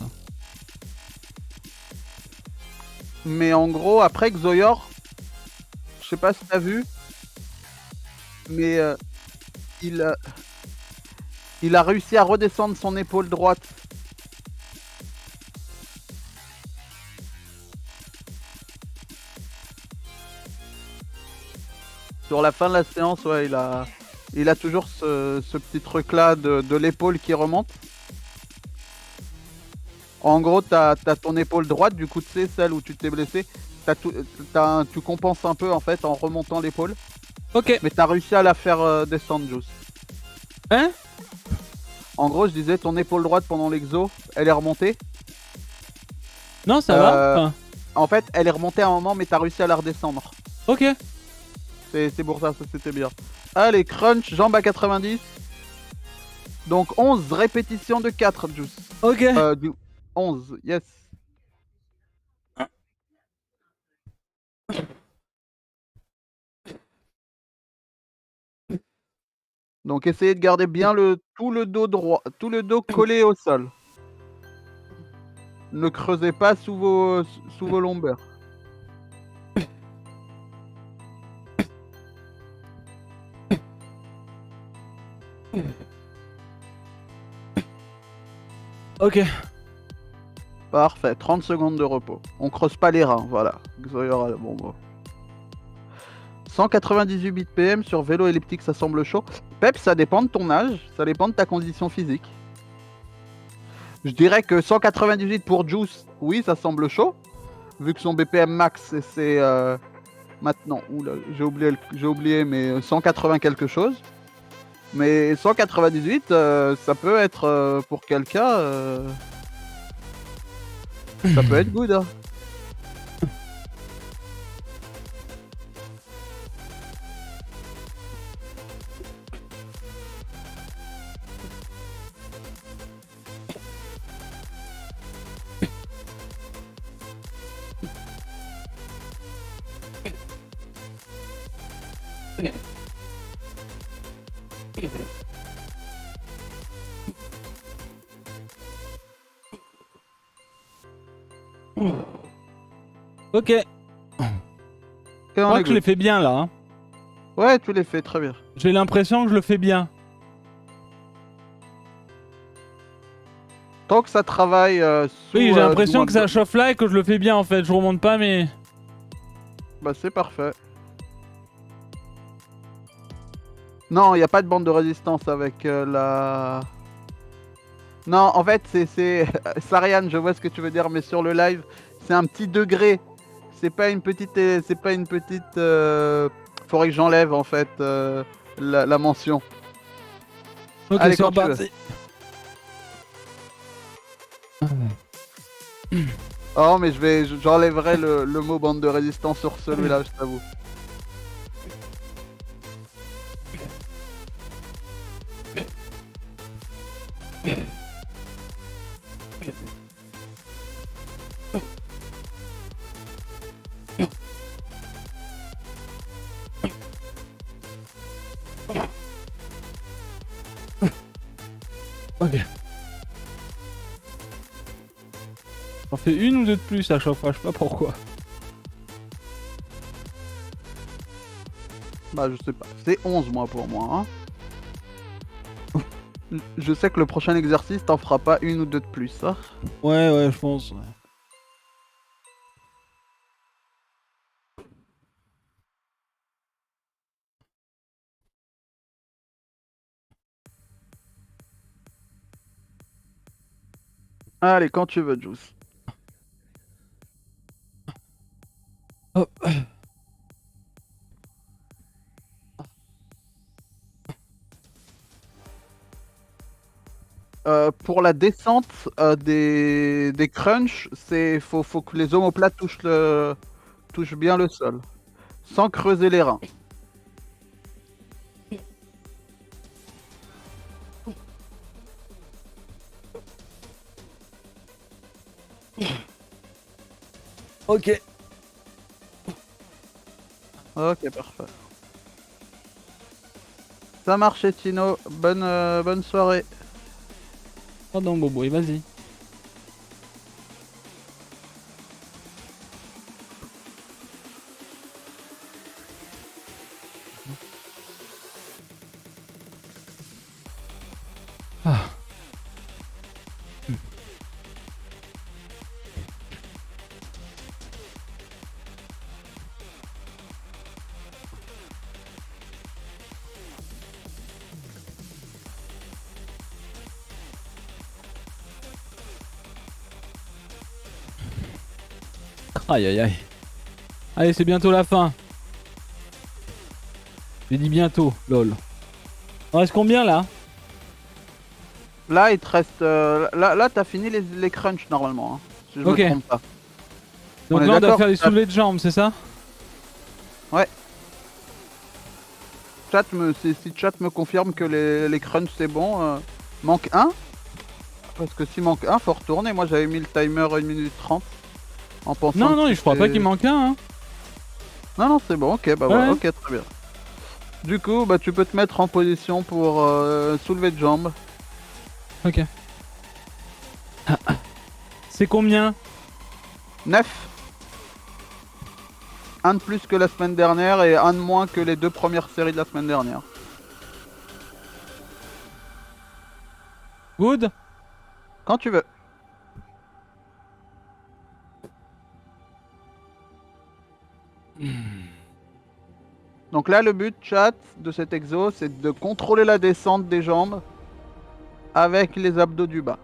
mais en gros, après Xoyor, je sais pas si t'as vu, mais il a réussi à redescendre son épaule droite. Sur la fin de la séance, ouais, il a toujours ce petit truc là de l'épaule qui remonte. En gros, t'as ton épaule droite, du coup, tu sais, celle où tu t'es blessé. Tu compenses un peu en fait en remontant l'épaule. Ok. Mais t'as réussi à la faire descendre, Juice. Hein? En gros, je disais, ton épaule droite pendant l'exo, elle est remontée. Non, ça va. Enfin, En fait, elle est remontée à un moment, mais t'as réussi à la redescendre. ok. C'est pour ça, c'était bien. Allez, crunch, jambe à 90. Donc 11 répétitions de 4, Juice. Ok. 11, yes. Donc essayez de garder bien tout le dos droit, tout le dos collé au sol. Ne creusez pas sous vos lombaires. Ok. Parfait, 30 secondes de repos. On creuse pas les reins, voilà. Xoyor a le bon mot. 198 bits PM sur vélo elliptique, ça semble chaud. Pep, ça dépend de ton âge, ça dépend de ta condition physique. Je dirais que 198 pour Juice, oui, ça semble chaud. Vu que son BPM max, c'est maintenant, oula, j'ai oublié, mais 180 quelque chose. Mais 198, ça peut être pour quelqu'un, ça peut être good. Hein. Ok. Je crois que je l'ai fait bien là. Hein. Ouais, tu l'as fait très bien. J'ai l'impression que je le fais bien. Tant que ça travaille sous. Oui, j'ai l'impression moins que de- ça chauffe là et que je le fais bien en fait. Je remonte pas, mais. Bah c'est parfait. Non, il n'y a pas de bande de résistance avec la. Non, en fait, c'est. Sarian, je vois ce que tu veux dire, mais sur le live, c'est un petit degré. C'est pas une petite. C'est pas une petite. Faudrait que j'enlève en fait la mention. Ok, Allez, c'est quand tu veux. reparti. Oh, mais j'enlèverai le mot bande de résistance sur celui-là, je t'avoue. Ok. J'en fais une ou deux de plus à chaque fois, je sais pas pourquoi. Bah, je sais pas. C'est 11 moi pour moi. Hein. Je sais que le prochain exercice, t'en feras pas une ou deux de plus. Hein. Ouais, je pense. Ouais. Allez, quand tu veux, Juice. Hop. Pour la descente des crunchs, faut que les omoplates touchent bien le sol, sans creuser les reins. Ok. Ok, parfait. Ça marche, Tino. Bonne soirée. Pardon, Bobo, et vas-y. Ah. Aïe aïe aïe. Allez, c'est bientôt la fin. J'ai dit bientôt, lol. On reste combien là? Là, il te reste. Là, t'as fini les crunchs normalement, hein, si je Ok. me trompe pas. Donc On est là, on doit d'accord? faire les soulevés de jambes, c'est ça? Ouais. Si chat me confirme que les crunchs c'est bon, manque un. Parce que s'il manque un, faut retourner. Moi, j'avais mis le timer 1 minute 30 en pensant Non, que je crois pas qu'il manque un. Hein. Non, c'est bon, ok, bah Ouais. voilà, ok, très bien. Du coup, bah tu peux te mettre en position pour soulever de jambes. Ok. C'est combien? 9. Un de plus que la semaine dernière et un de moins que les 2 premières séries de la semaine dernière. Good? Quand tu veux. Donc là, le but, chat, de cet exo, c'est de contrôler la descente des jambes avec les abdos du bas.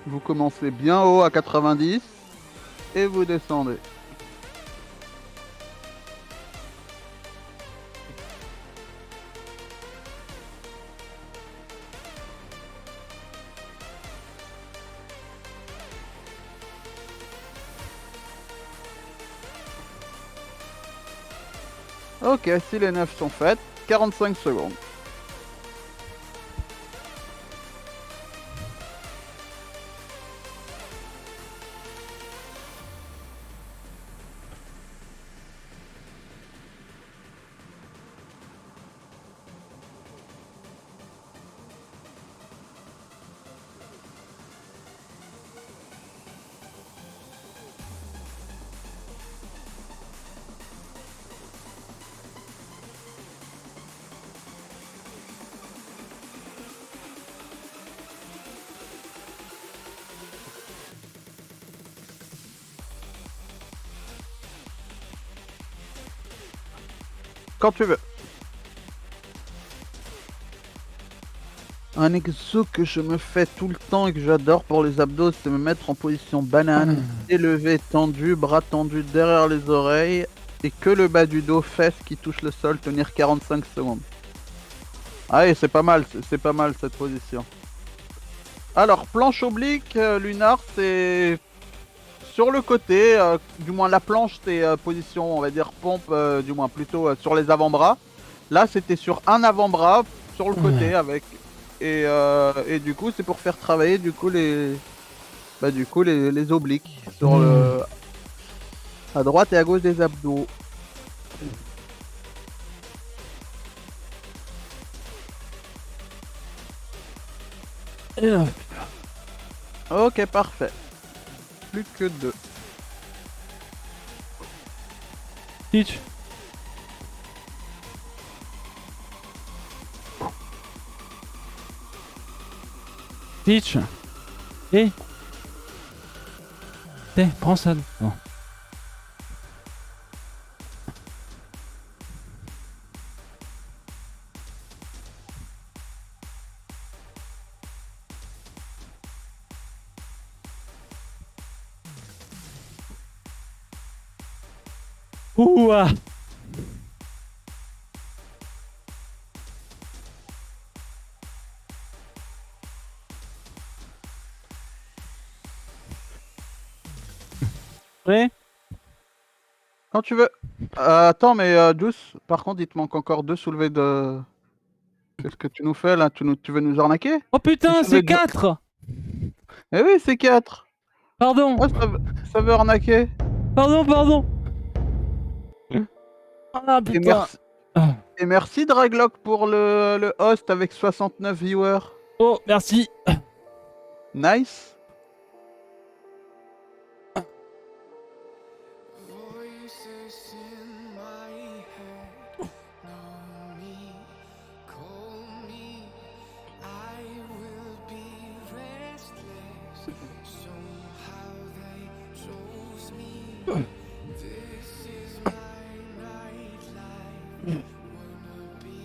Vous commencez bien haut à 90 et vous descendez. Ok, si les 9 sont faites, 45 secondes. Quand tu veux. Un exo que je me fais tout le temps et que j'adore pour les abdos, c'est me mettre en position banane, élevé, tendu, bras tendus derrière les oreilles et que le bas du dos, fesses qui touchent le sol, tenir 45 secondes. Ah et c'est pas mal, c'est pas mal cette position. Alors, planche oblique, lunar, c'est sur le côté, du moins la planche, c'est position, on va dire pompe, du moins plutôt sur les avant-bras. Là, c'était sur un avant-bras, sur le côté, avec et du coup, c'est pour faire travailler du coup les obliques sur le à droite et à gauche des abdos. Et là, Ok, parfait. Plus que deux. Peach. Peach. Hé. Tiens, prends ça. Bon. Ouah. Prêt? Quand tu veux. Attends, mais Juice, par contre, il te manque encore deux soulevés de. Qu'est-ce que tu nous fais là? Tu veux nous arnaquer? Oh Deux putain, soulevés c'est de. 4. Eh oui, c'est 4. Pardon. Ah, ça veut arnaquer. Pardon. Ah Et putain. merci, Ah. et merci Draglock pour le host avec 69 viewers. Oh, merci. Nice. Voices in my head know me, call me. I will be restless. Somehow they chose me. This is my nightlife. Wanna be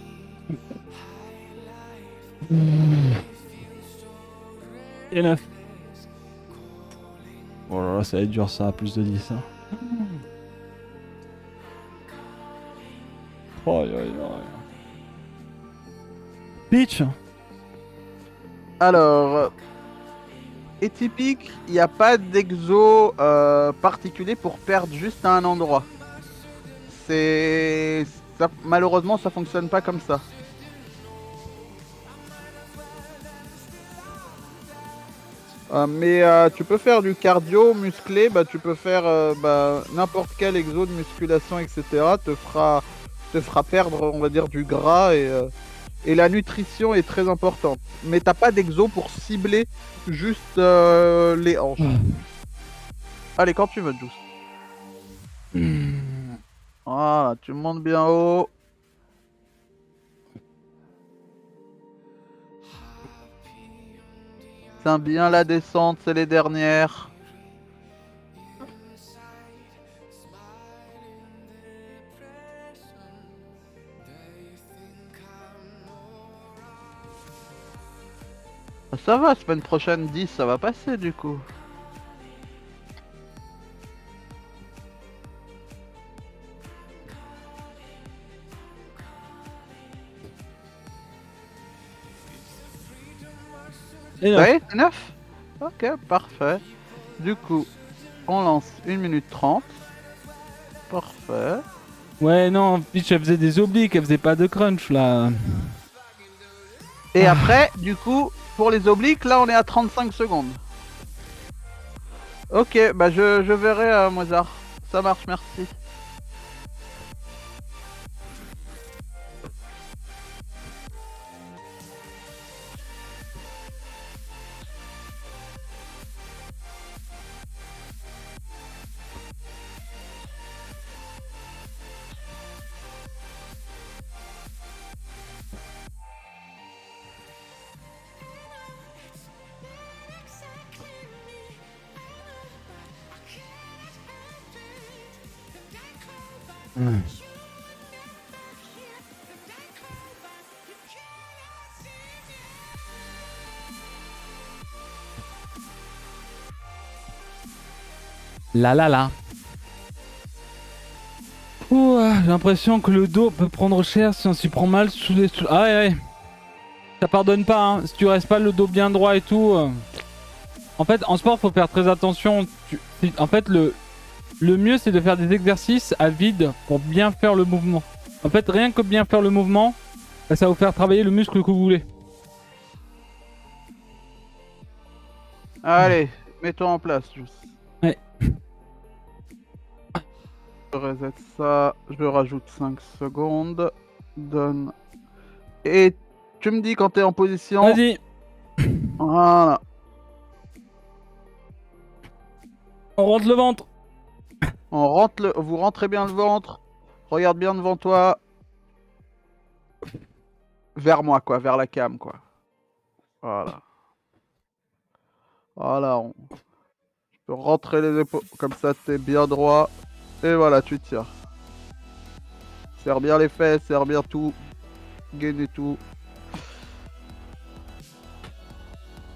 high life. It feels so Et 9. restless. Calling. Oh là là, ça va être dur ça, plus de 10. Hein. Oh, aïe, aïe, aïe. Peach. Alors, et typique, il n'y a pas d'exo particulier pour perdre juste à un endroit. Malheureusement, ça fonctionne pas comme ça. Mais tu peux faire du cardio musclé, bah, tu peux faire n'importe quel exo de musculation, etc. Te fera perdre, on va dire, du gras et la nutrition est très importante. Mais t'as pas d'exo pour cibler juste les hanches. Allez, quand tu veux, Juice. Voilà, tu montes bien haut. Tiens bien la descente, c'est les dernières. Ça va, semaine prochaine 10, ça va passer du coup. Et Ça 9. y est, c'est 9. Ok, parfait. Du coup, on lance 1 minute 30. Parfait. Ouais, non, Peach, elle faisait des obliques, elle faisait pas de crunch là. Et après, du coup, pour les obliques, là on est à 35 secondes. Ok, bah je verrai Mozart. Ça marche, merci. Là là là. Ouh, j'ai l'impression que le dos peut prendre cher si on s'y prend mal sous les... Ah ouais, ouais. Ça pardonne pas, hein. Si tu restes pas le dos bien droit et tout... En fait, en sport, faut faire très attention. En fait, le mieux, c'est de faire des exercices à vide pour bien faire le mouvement. En fait, rien que bien faire le mouvement, ça va vous faire travailler le muscle que vous voulez. Allez, mets-toi en place, Juice. Ouais. Je reset ça, je rajoute 5 secondes. Donne. Et tu me dis quand t'es en position. Vas-y, Voilà. on rentre le ventre. Vous rentrez bien le ventre. Regarde bien devant toi. Vers moi, quoi. Vers la cam, quoi. Voilà. Voilà. Tu peux rentrer les épaules. Comme ça, t'es bien droit. Et voilà, tu tires. Serre bien les fesses, serre bien tout. Gaine et tout.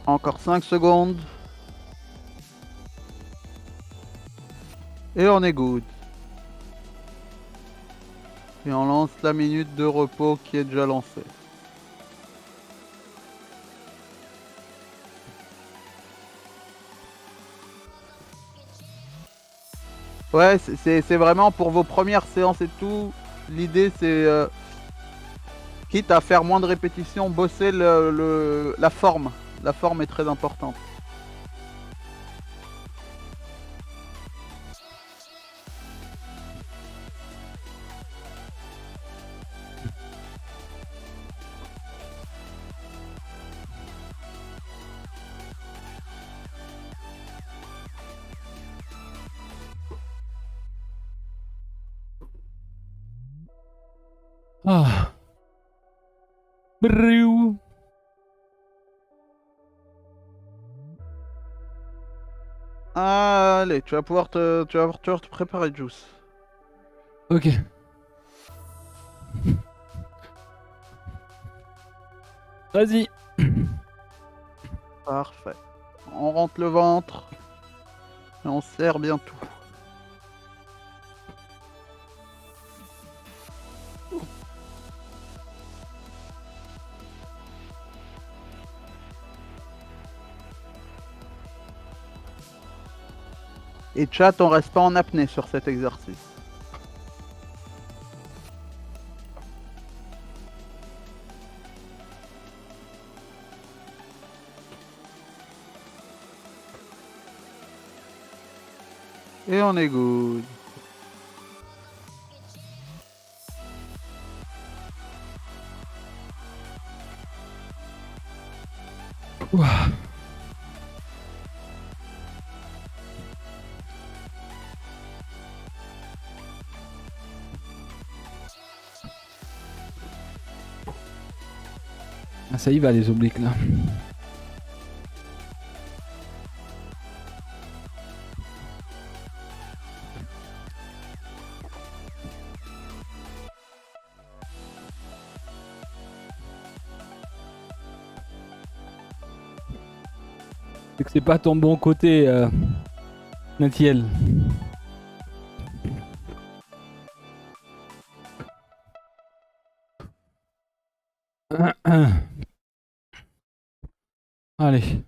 Encore 5 secondes. Et on est good. Et on lance la minute de repos qui est déjà lancée. Ouais, c'est vraiment pour vos premières séances et tout. L'idée c'est, quitte à faire moins de répétitions, bosser la forme. La forme est très importante. Ah. Briou. Allez, tu vas pouvoir te préparer, Juice. Ok. Vas-y. Parfait. On rentre le ventre. Et on serre bien tout. Et chat, on reste pas en apnée sur cet exercice. Et on est good. Ouah. Ah, ça y va les obliques là. C'est que c'est pas ton bon côté, Natiel. Allez.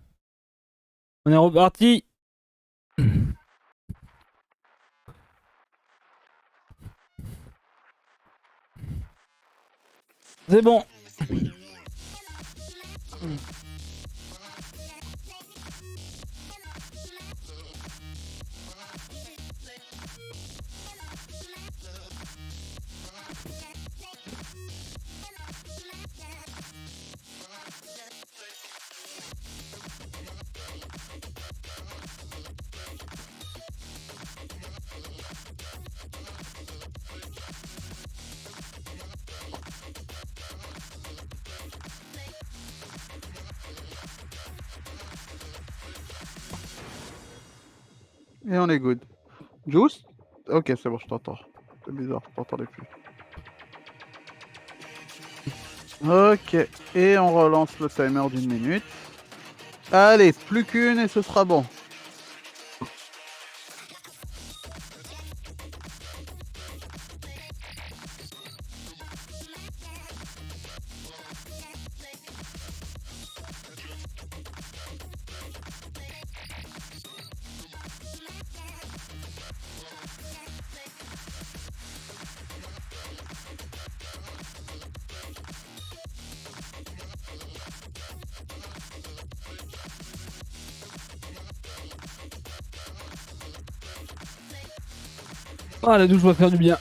On est reparti. C'est bon. Et on est good. Juice? Ok, c'est bon, je t'entends. C'est bizarre, je t'entendais plus. Ok, et on relance le timer d'1 minute. Allez, plus qu'une et ce sera bon. Ah, la douche va faire du bien.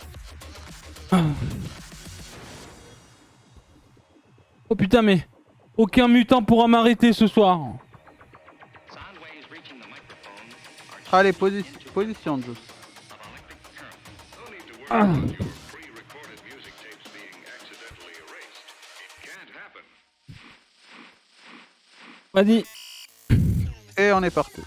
Oh putain, mais aucun mutant pourra m'arrêter ce soir. Allez, position, Juice. Ah. Vas-y. Et on est parti.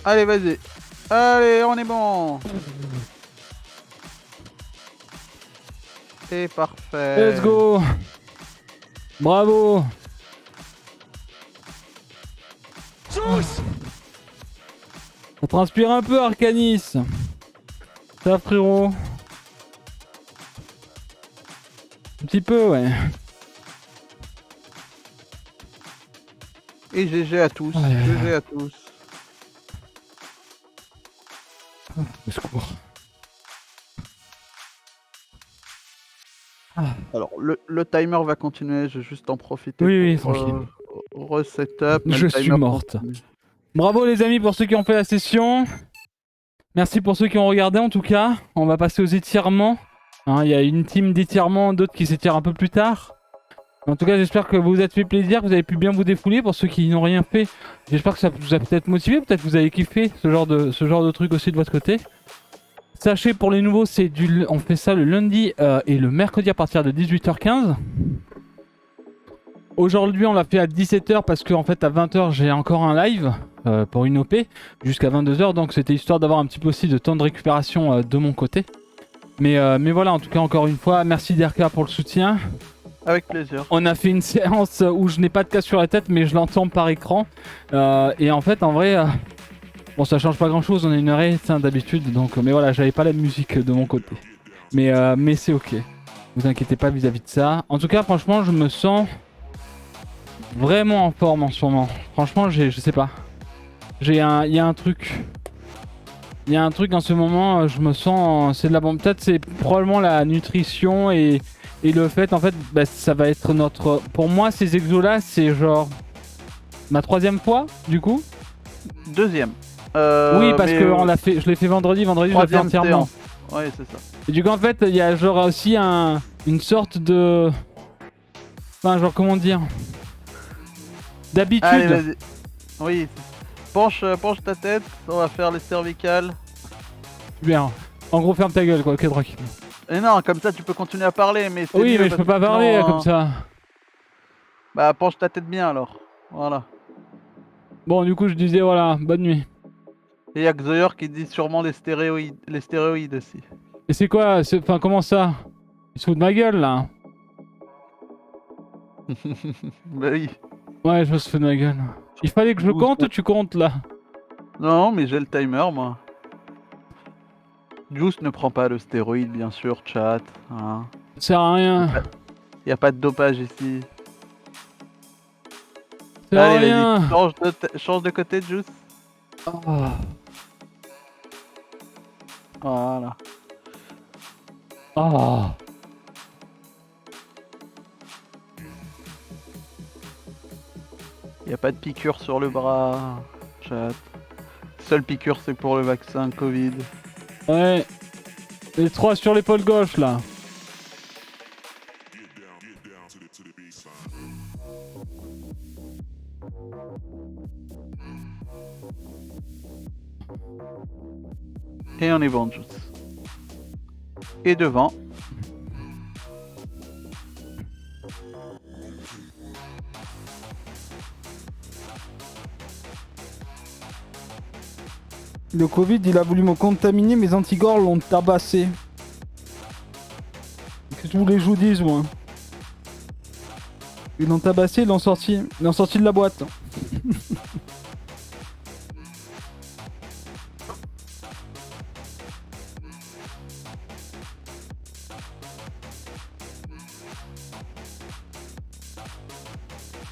Allez, vas-y. Allez, on est bon. C'est parfait. Let's go. Bravo. Ça transpire un peu, Arcanis. Ça, frérot. Un petit peu, ouais. Et GG à tous. Ouais. GG à tous. Au secours. Alors, le timer va continuer. Je vais juste en profiter. Oui, pour, tranquille. Resetup. mais Je le suis timer morte. continue. Bravo les amis pour ceux qui ont fait la session. Merci pour ceux qui ont regardé en tout cas. On va passer aux étirements. Hein, il y a une team d'étirements, d'autres qui s'étirent un peu plus tard. En tout cas, j'espère que vous vous êtes fait plaisir, que vous avez pu bien vous défouler. Pour ceux qui n'ont rien fait, j'espère que ça vous a peut-être motivé, peut-être que vous avez kiffé ce genre de truc aussi de votre côté. Sachez pour les nouveaux, on fait ça le lundi et le mercredi à partir de 18h15. Aujourd'hui, on l'a fait à 17h parce qu'en fait à 20h j'ai encore un live pour une OP jusqu'à 22h, donc c'était histoire d'avoir un petit peu aussi de temps de récupération de mon côté. Mais voilà, en tout cas encore une fois, merci DRK pour le soutien. Avec plaisir. On a fait une séance où je n'ai pas de casque sur la tête mais je l'entends par écran. Et en fait en vrai, bon ça change pas grand chose, on est une heure d'habitude, donc mais voilà, j'avais pas la musique de mon côté. Mais c'est ok, vous inquiétez pas vis-à-vis de ça. En tout cas franchement je me sens vraiment en forme en ce moment. Franchement je sais pas. Il y a un truc. Il y a un truc en ce moment, je me sens, c'est de la bombe. Peut-être c'est probablement la nutrition et le fait en fait bah, ça va être notre... Pour moi ces exos là c'est genre ma 3e fois du coup. Deuxième. Oui parce mais, que je l'ai fait vendredi je l'ai fait troisième entièrement. séance. Ouais c'est ça. Et du coup en fait il y a genre aussi une sorte de... Enfin genre comment dire, d'habitude. Allez vas-y. Oui. Penche ta tête, on va faire les cervicales. Bien. En gros ferme ta gueule quoi, ok tranquille. Et non, comme ça tu peux continuer à parler, mais c'est Oui mieux mais je parce peux pas que parler sinon, comme ça. Bah penche ta tête bien alors. Voilà. Bon du coup je disais voilà, bonne nuit. Et il y a Xoyer qui dit sûrement les stéroïdes aussi. Et c'est quoi? Enfin comment ça? Ils se foutent de ma gueule là. Bah oui. Ouais je me suis fait de ma gueule. Il fallait que je compte ou tu comptes là? Non mais j'ai le timer moi. Juice ne prend pas le stéroïde bien sûr, chat. Hein. Ça sert à rien. Y a pas de dopage ici. Ça sert à Allez rien. vas-y, change de côté Juice. Oh. Voilà. Oh. Y a pas de piqûre sur le bras, chat. Seule piqûre c'est pour le vaccin Covid. Ouais. Les 3 sur l'épaule gauche là. Et on est bon Juice. Et devant. Le Covid, il a voulu me contaminer, mes anticorps l'ont tabassé. Qu'est-ce que vous voulez que je vous dise, moi? Ils l'ont tabassé, ils l'ont sorti de la boîte.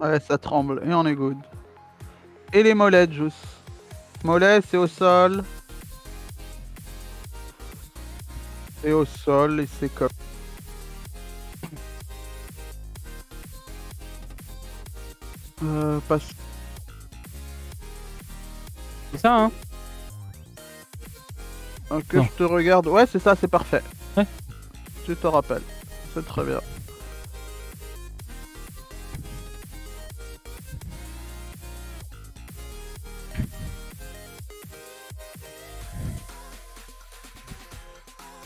Ouais, ça tremble. Et on est good. Et les mollets, Juice. Mollets, c'est au sol. Et au sol, et c'est comme... Passe. C'est ça, hein? Que Non. je te regarde. Ouais, c'est ça, c'est parfait. Ouais. Tu te rappelles. C'est très bien.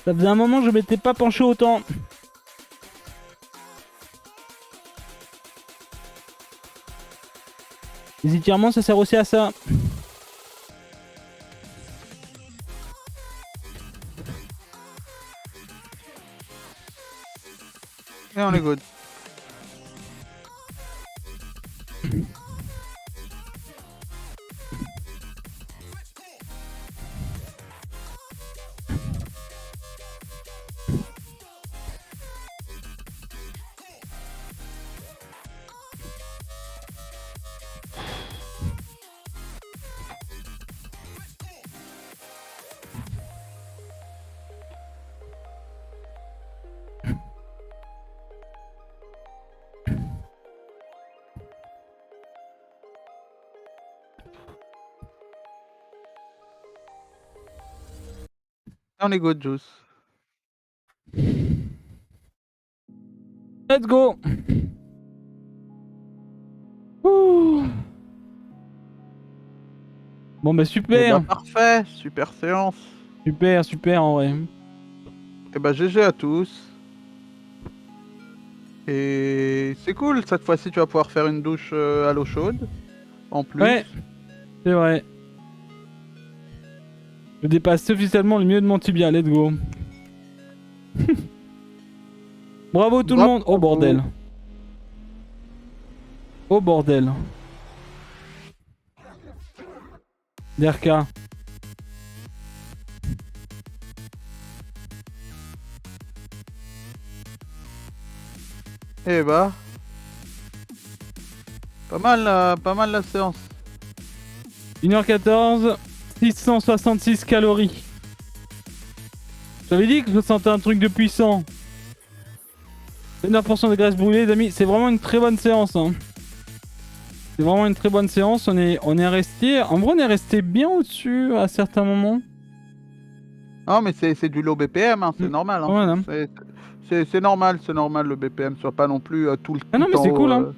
Ça faisait un moment que je m'étais pas penché autant. Les étirements, ça sert aussi à ça. Et on est good. Et on est good, Juice. Let's go. Ouh. Bon bah Et super. bah parfait, super séance. Super, super en vrai. Et bah GG à tous. Et c'est cool, cette fois-ci tu vas pouvoir faire une douche à l'eau chaude. En plus. Ouais, c'est vrai. Je dépasse officiellement le milieu de mon tibia, let's go. Bravo tout le Bravo. monde. Oh bordel. Oh bordel. Derka. Et bah. Pas mal la séance. 1h14, 666 calories. J'avais dit que je sentais un truc de puissant. 9% de graisse brûlée, les amis. C'est vraiment une très bonne séance. Hein. C'est vraiment une très bonne séance. On est resté. En vrai, on est resté bien au-dessus à certains moments. Non mais c'est du low BPM, hein, c'est normal. Hein. Voilà. C'est normal le BPM soit pas non plus tout le Ah non, mais en c'est haut, cool, hein.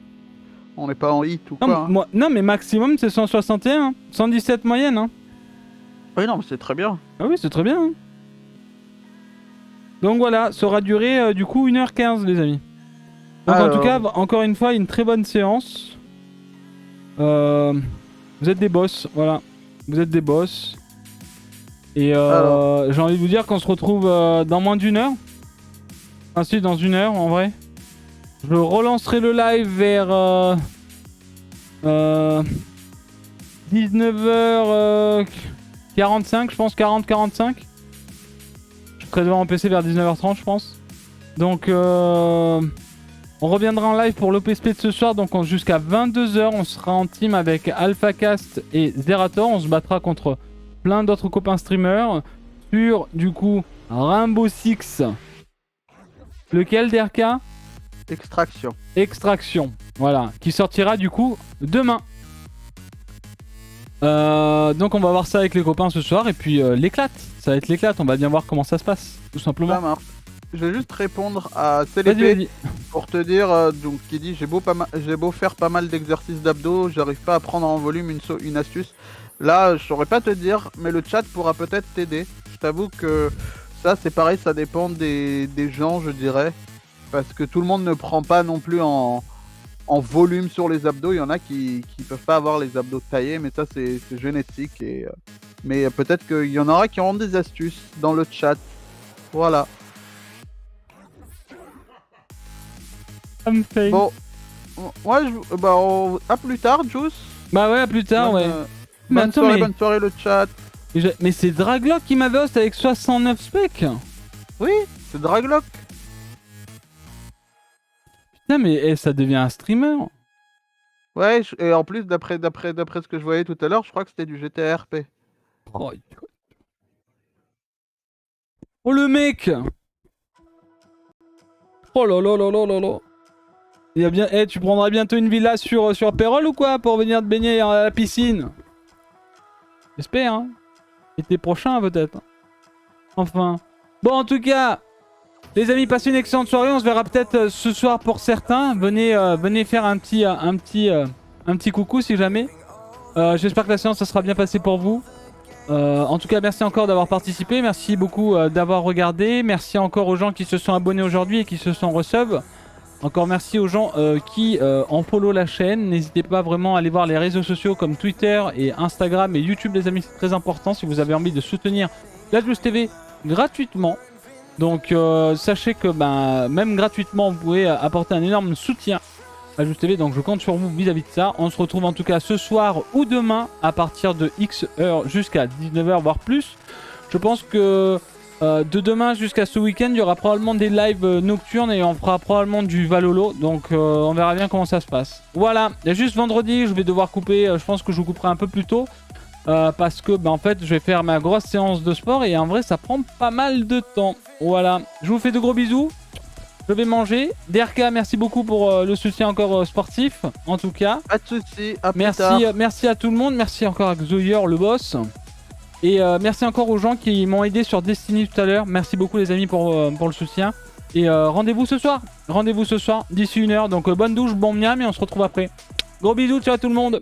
On n'est pas en hit ou Non, quoi. Hein. moi, non, mais maximum c'est 161. 117 moyenne. Hein. Oui, non, mais c'est très bien. Ah oui, c'est très bien. Hein. Donc voilà, ça aura duré du coup 1h15, les amis. Donc en tout cas, encore une fois, une très bonne séance. Vous êtes des boss, voilà. Vous êtes des boss. Et j'ai envie de vous dire qu'on se retrouve dans moins d'une heure. Ainsi, dans une heure, en vrai. Je relancerai le live vers 19h45, je pense, 40-45. Je serai devant mon PC vers 19h30, je pense. Donc, on reviendra en live pour l'OPSP de ce soir. Donc, jusqu'à 22h, on sera en team avec AlphaCast et Zerator. On se battra contre plein d'autres copains streamers sur, du coup, Rainbow Six. Lequel, DRK? Extraction. Extraction, voilà, qui sortira du coup demain. Donc on va voir ça avec les copains ce soir et puis l'éclate, ça va être l'éclate, on va bien voir comment ça se passe, tout simplement. Ça marche. Je vais juste répondre à Vas-y, CLP vas-y. pour te dire, donc qui dit j'ai beau faire pas mal d'exercices d'abdos, j'arrive pas à prendre en volume une astuce. Là, je saurais pas te dire, mais le chat pourra peut-être t'aider. Je t'avoue que ça c'est pareil, ça dépend des gens, je dirais. Parce que tout le monde ne prend pas non plus en volume sur les abdos. Il y en a qui peuvent pas avoir les abdos taillés, mais ça c'est génétique. Mais peut-être qu'il y en aura qui auront des astuces dans le chat. Voilà. Bon, ouais, à plus tard, Juice. Bah ouais, à plus tard, ouais. Mais Bonne attends, soirée, mais... bonne soirée le chat. Mais c'est Draglock qui m'avait host avec 69 specs. Oui, c'est Ouais, et en plus, d'après ce que je voyais tout à l'heure, je crois que c'était du GTRP. Oh, oh, le mec. Oh là là là là là là. Il y a bien... Eh, tu prendras bientôt une villa sur Pérol ou quoi pour venir te baigner à la piscine? J'espère, hein. Été prochain peut-être. Enfin. Bon, en tout cas, les amis, passez une excellente soirée. On se verra peut-être ce soir pour certains. Venez faire un petit coucou si jamais. J'espère que la séance ça sera bien passée pour vous. En tout cas, merci encore d'avoir participé. Merci beaucoup d'avoir regardé. Merci encore aux gens qui se sont abonnés aujourd'hui et qui se sont resub. Encore merci aux gens qui en follow la chaîne. N'hésitez pas vraiment à aller voir les réseaux sociaux comme Twitter et Instagram et YouTube, les amis. C'est très important si vous avez envie de soutenir la Juice TV gratuitement. Donc sachez que même gratuitement, vous pouvez apporter un énorme soutien à Juice TV. Donc je compte sur vous vis-à-vis de ça. On se retrouve en tout cas ce soir ou demain à partir de X heures jusqu'à 19h voire plus. Je pense que de demain jusqu'à ce week-end, il y aura probablement des lives nocturnes et on fera probablement du Valolo. Donc on verra bien comment ça se passe. Voilà, il y a juste vendredi, je vais devoir couper. Je pense que je vous couperai un peu plus tôt. Parce que en fait je vais faire ma grosse séance de sport et en vrai ça prend pas mal de temps. Voilà, je vous fais de gros bisous. Je vais manger. DRK, merci beaucoup pour le soutien encore sportif. En tout cas, Pas de soucis, à plus tard. merci à tout le monde. Merci encore à Xoyer le boss. Et merci encore aux gens qui m'ont aidé sur Destiny tout à l'heure. Merci beaucoup les amis pour le soutien. Et rendez-vous ce soir. Rendez-vous ce soir d'ici 1 heure. Donc bonne douche, bon miam et on se retrouve après. Gros bisous, ciao à tout le monde.